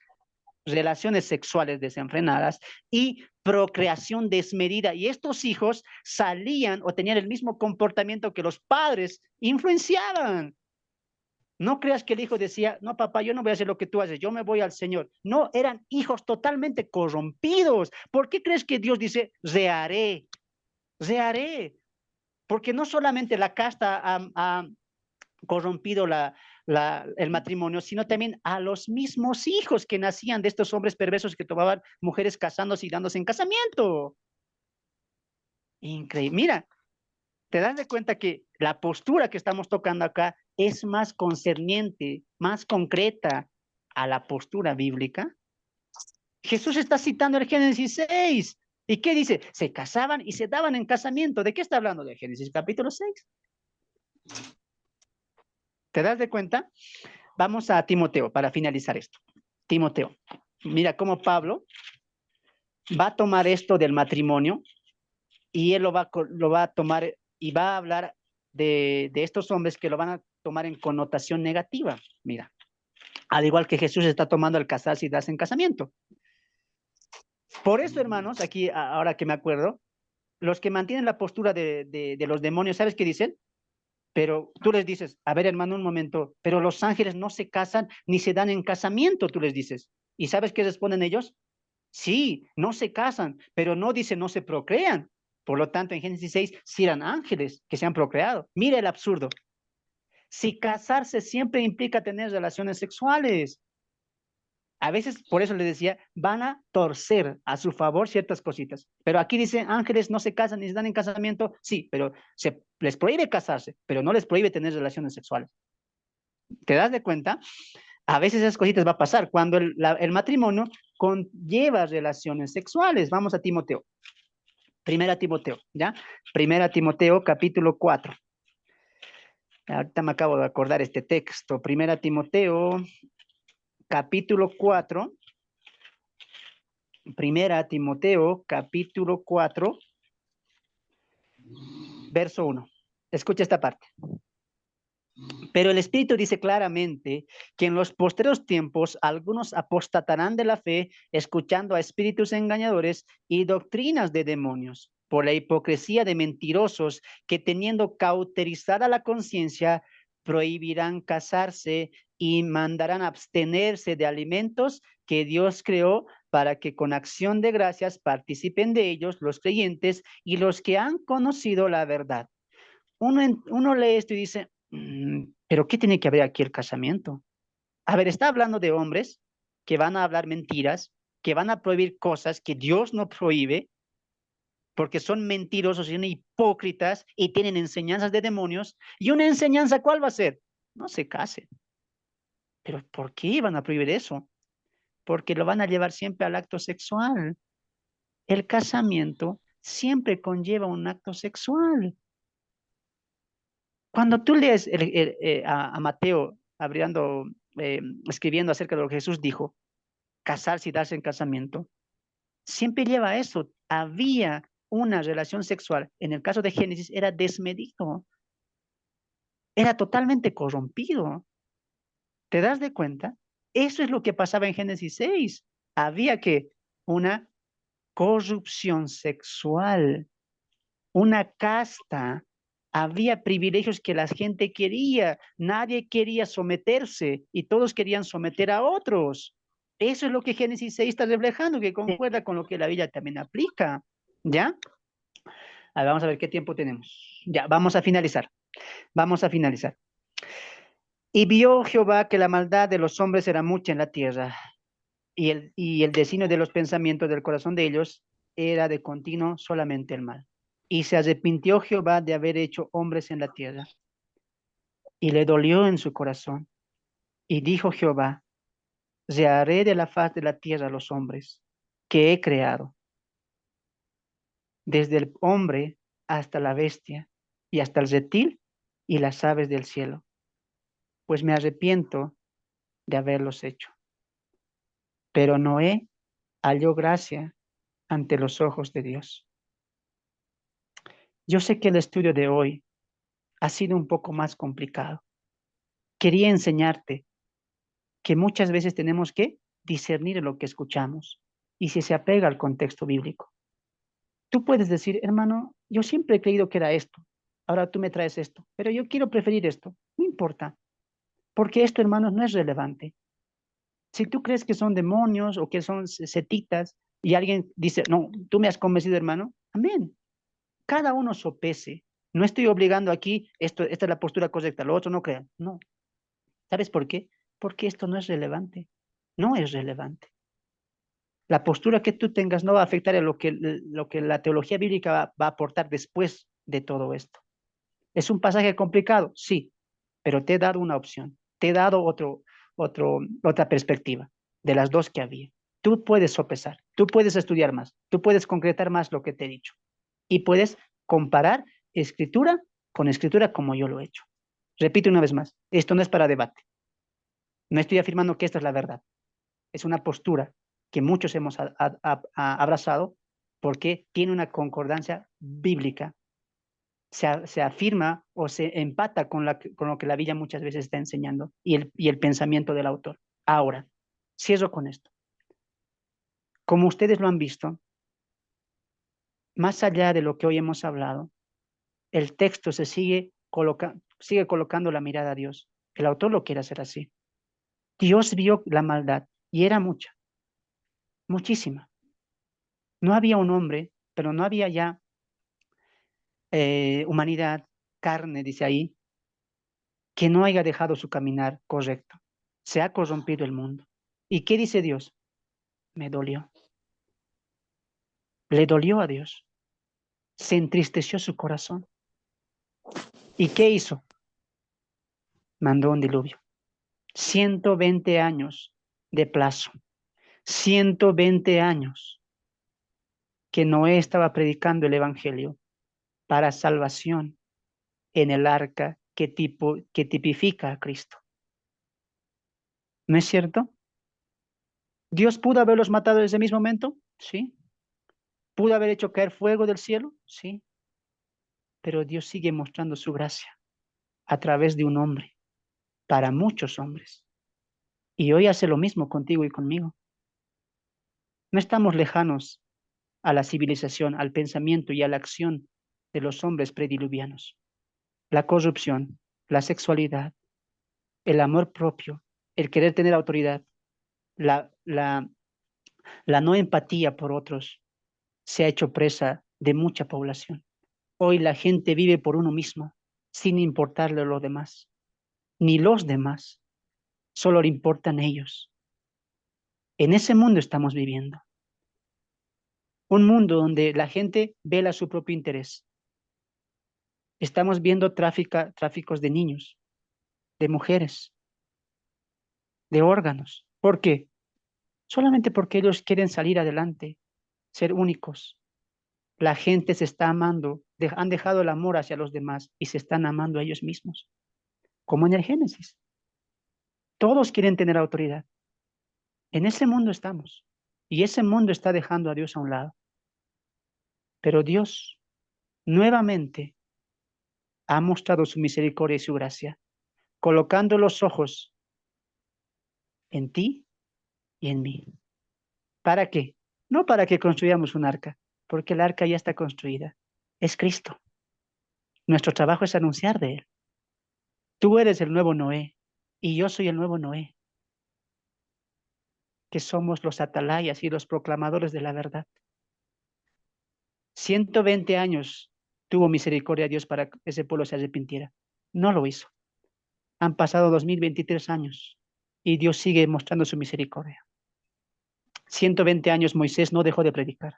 Relaciones sexuales desenfrenadas y procreación desmedida. Y estos hijos salían o tenían el mismo comportamiento que los padres influenciaban. No creas que el hijo decía, no, papá, yo no voy a hacer lo que tú haces, yo me voy al Señor. No, eran hijos totalmente corrompidos. ¿Por qué crees que Dios dice, reharé, reharé? Porque no solamente la casta ha corrompido el matrimonio, sino también a los mismos hijos que nacían de estos hombres perversos que tomaban mujeres casándose y dándose en casamiento. Increíble. Mira, te das de cuenta que la postura que estamos tocando acá es más concerniente, más concreta a la postura bíblica. Jesús está citando el Génesis 6. ¿Y qué dice? Se casaban y se daban en casamiento. ¿De qué está hablando? De Génesis capítulo 6. ¿Te das de cuenta? Vamos a Timoteo para finalizar esto. Timoteo. Mira cómo Pablo va a tomar esto del matrimonio y él lo va a tomar y va a hablar de estos hombres que lo van a tomar en connotación negativa. Mira, al igual que Jesús está tomando el casarse y darse en casamiento. Por eso, hermanos, aquí, ahora que me acuerdo, los que mantienen la postura de los demonios, ¿sabes qué dicen? Pero tú les dices, a ver, hermano, un momento, pero los ángeles no se casan ni se dan en casamiento, tú les dices. ¿Y sabes qué responden ellos? Sí, no se casan, pero no dice no se procrean. Por lo tanto, en Génesis 6, sí eran ángeles que se han procreado. Mira el absurdo. Si casarse siempre implica tener relaciones sexuales. A veces, por eso les decía, van a torcer a su favor ciertas cositas. Pero aquí dice, ángeles no se casan ni se dan en casamiento. Sí, pero se les prohíbe casarse, pero no les prohíbe tener relaciones sexuales. ¿Te das de cuenta? A veces esas cositas va a pasar cuando el matrimonio conlleva relaciones sexuales. Vamos a Timoteo. Primera Timoteo, ¿ya? Primera Timoteo, capítulo 4. Ahorita me acabo de acordar este texto. Primera Timoteo, capítulo 4. Primera Timoteo, capítulo 4, verso 1. Escucha esta parte. Pero el Espíritu dice claramente que en los postreros tiempos algunos apostatarán de la fe, escuchando a espíritus engañadores y doctrinas de demonios, por la hipocresía de mentirosos que teniendo cauterizada la conciencia, prohibirán casarse y mandarán abstenerse de alimentos que Dios creó para que con acción de gracias participen de ellos los creyentes y los que han conocido la verdad. Uno lee esto y dice, pero ¿qué tiene que haber aquí el casamiento? A ver, está hablando de hombres que van a hablar mentiras, que van a prohibir cosas que Dios no prohíbe, porque son mentirosos y son hipócritas y tienen enseñanzas de demonios. ¿Y una enseñanza cuál va a ser? No se casen. ¿Pero por qué van a prohibir eso? Porque lo van a llevar siempre al acto sexual. El casamiento siempre conlleva un acto sexual. Cuando tú lees a Mateo abriendo, escribiendo acerca de lo que Jesús dijo, casarse y darse en casamiento, siempre lleva a eso. Había una relación sexual. En el caso de Génesis era desmedido, era totalmente corrompido. ¿Te das de cuenta? Eso es lo que pasaba en Génesis 6. Había que una corrupción sexual, una casta. Había privilegios que la gente quería, nadie quería someterse y todos querían someter a otros. Eso es lo que Génesis 6 está reflejando, que concuerda con lo que la Biblia también aplica. ¿Ya? A ver, vamos a ver qué tiempo tenemos. Ya, vamos a finalizar. Vamos a finalizar. Y vio Jehová que la maldad de los hombres era mucha en la tierra, y el designio de los pensamientos del corazón de ellos era de continuo solamente el mal. Y se arrepintió Jehová de haber hecho hombres en la tierra, y le dolió en su corazón. Y dijo Jehová, reharé de la faz de la tierra a los hombres que he creado, desde el hombre hasta la bestia, y hasta el reptil y las aves del cielo, pues me arrepiento de haberlos hecho. Pero Noé halló gracia ante los ojos de Dios. Yo sé que el estudio de hoy ha sido un poco más complicado. Quería enseñarte que muchas veces tenemos que discernir lo que escuchamos y si se apega al contexto bíblico. Tú puedes decir, hermano, yo siempre he creído que era esto, ahora tú me traes esto, pero yo quiero preferir esto. No importa, porque esto, hermanos, no es relevante. Si tú crees que son demonios o que son setitas y alguien dice, no, tú me has convencido, hermano, amén. Cada uno sopese. No estoy obligando aquí, esta es la postura correcta, lo otro no crean. No. ¿Sabes por qué? Porque esto no es relevante. No es relevante. La postura que tú tengas no va a afectar a lo que la teología bíblica va a aportar después de todo esto. ¿Es un pasaje complicado? Sí, pero te he dado una opción. Te he dado otra perspectiva de las dos que había. Tú puedes sopesar, tú puedes estudiar más, tú puedes concretar más lo que te he dicho y puedes comparar escritura con escritura como yo lo he hecho. Repito una vez más, esto no es para debate. No estoy afirmando que esta es la verdad. Es una postura que muchos hemos abrazado porque tiene una concordancia bíblica. Se afirma o se empata con lo que la Biblia muchas veces está enseñando y el pensamiento del autor. Ahora, cierro con esto. Como ustedes lo han visto, más allá de lo que hoy hemos hablado, el texto sigue colocando la mirada a Dios. El autor lo quiere hacer así. Dios vio la maldad y era mucha, muchísima. No había un hombre, pero no había ya humanidad, carne, dice ahí, que no haya dejado su caminar correcto. Se ha corrompido el mundo. ¿Y qué dice Dios? Me dolió. Le dolió a Dios. Se entristeció su corazón. ¿Y qué hizo? Mandó un diluvio. 120 años de plazo. 120 años que Noé estaba predicando el evangelio para salvación en el arca que tipifica a Cristo. ¿No es cierto? ¿Dios pudo haberlos matado en ese mismo momento? Sí. ¿Pudo haber hecho caer fuego del cielo? Sí. Pero Dios sigue mostrando su gracia a través de un hombre, para muchos hombres. Y hoy hace lo mismo contigo y conmigo. No estamos lejanos a la civilización, al pensamiento y a la acción de los hombres prediluvianos. La corrupción, la sexualidad, el amor propio, el querer tener autoridad, la, la, la no empatía por otros se ha hecho presa de mucha población. Hoy la gente vive por uno mismo, sin importarle lo demás, ni los demás, solo le importan ellos. En ese mundo estamos viviendo, un mundo donde la gente vela su propio interés. Estamos viendo tráficos de niños, de mujeres, de órganos. ¿Por qué? Solamente porque ellos quieren salir adelante, ser únicos. La gente se está amando, han dejado el amor hacia los demás y se están amando a ellos mismos, como en el Génesis. Todos quieren tener autoridad. En ese mundo estamos y ese mundo está dejando a Dios a un lado. Pero Dios nuevamente ha mostrado su misericordia y su gracia, colocando los ojos en ti y en mí. ¿Para qué? No para que construyamos un arca, porque el arca ya está construida. Es Cristo. Nuestro trabajo es anunciar de Él. Tú eres el nuevo Noé y yo soy el nuevo Noé, que somos los atalayas y los proclamadores de la verdad. 120 años tuvo misericordia Dios para que ese pueblo se arrepintiera. No lo hizo. Han pasado 2023 años y Dios sigue mostrando su misericordia. 120 años Moisés no dejó de predicar,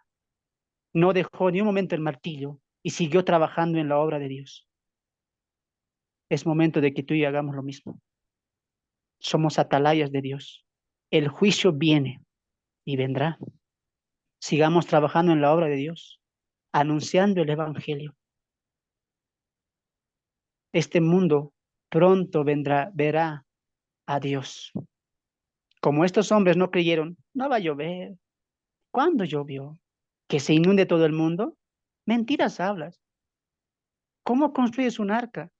no dejó ni un momento el martillo y siguió trabajando en la obra de Dios. Es momento de que tú y yo hagamos lo mismo. Somos atalayas de Dios. El juicio viene y vendrá. Sigamos trabajando en la obra de Dios, anunciando el Evangelio. Este mundo pronto vendrá, verá a Dios. Como estos hombres no creyeron, no va a llover. ¿Cuándo llovió? ¿Que se inunde todo el mundo? Mentiras hablas. ¿Cómo construyes un arca?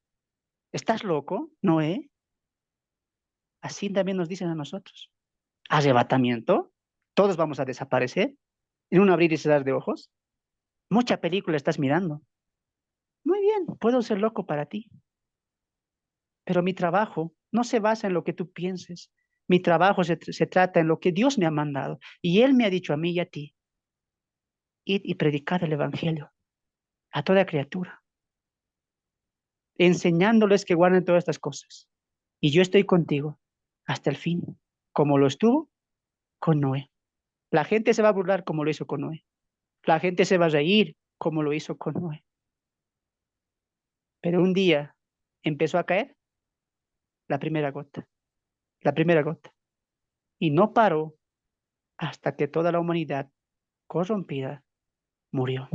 ¿Estás loco, Noé? Así también nos dicen a nosotros. ¿Arrebatamiento? ¿Todos vamos a desaparecer en un abrir y cerrar de ojos? Mucha película estás mirando. Muy bien, puedo ser loco para ti, pero mi trabajo no se basa en lo que tú pienses. Mi trabajo se trata en lo que Dios me ha mandado. Y Él me ha dicho a mí y a ti, id y predicad el Evangelio a toda criatura, enseñándoles que guarden todas estas cosas. Y yo estoy contigo hasta el fin, como lo estuvo con Noé. La gente se va a burlar como lo hizo con Noé. La gente se va a reír como lo hizo con Noé. Pero un día empezó a caer la primera gota, la primera gota. Y no paró hasta que toda la humanidad corrompida murió.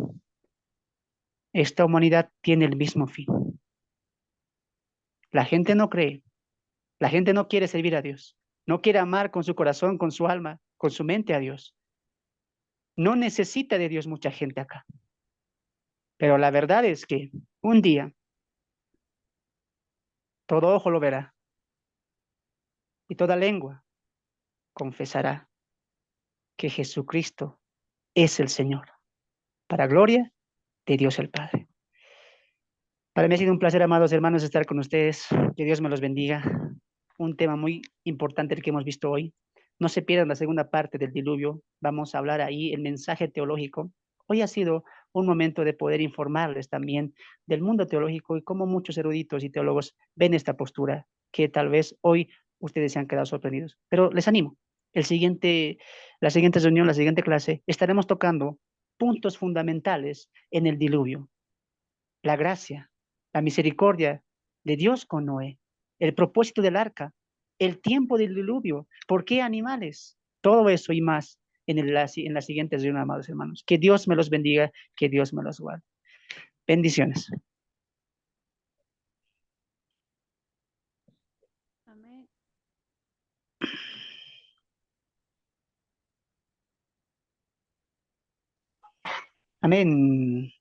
Esta humanidad tiene el mismo fin. La gente no cree, la gente no quiere servir a Dios, no quiere amar con su corazón, con su alma, con su mente a Dios. No necesita de Dios mucha gente acá. Pero la verdad es que un día todo ojo lo verá y toda lengua confesará que Jesucristo es el Señor, para gloria de Dios el Padre. Para mí ha sido un placer, amados hermanos, estar con ustedes. Que Dios me los bendiga. Un tema muy importante el que hemos visto hoy. No se pierdan la segunda parte del diluvio. Vamos a hablar ahí el mensaje teológico. Hoy ha sido un momento de poder informarles también del mundo teológico y cómo muchos eruditos y teólogos ven esta postura, que tal vez hoy ustedes se han quedado sorprendidos. Pero les animo. La siguiente reunión, la siguiente clase, estaremos tocando puntos fundamentales en el diluvio. La gracia, la misericordia de Dios con Noé, el propósito del arca, el tiempo del diluvio. ¿Por qué animales? Todo eso y más en la siguiente reunión, amados hermanos. Que Dios me los bendiga, que Dios me los guarde. Bendiciones. Amén. Amén.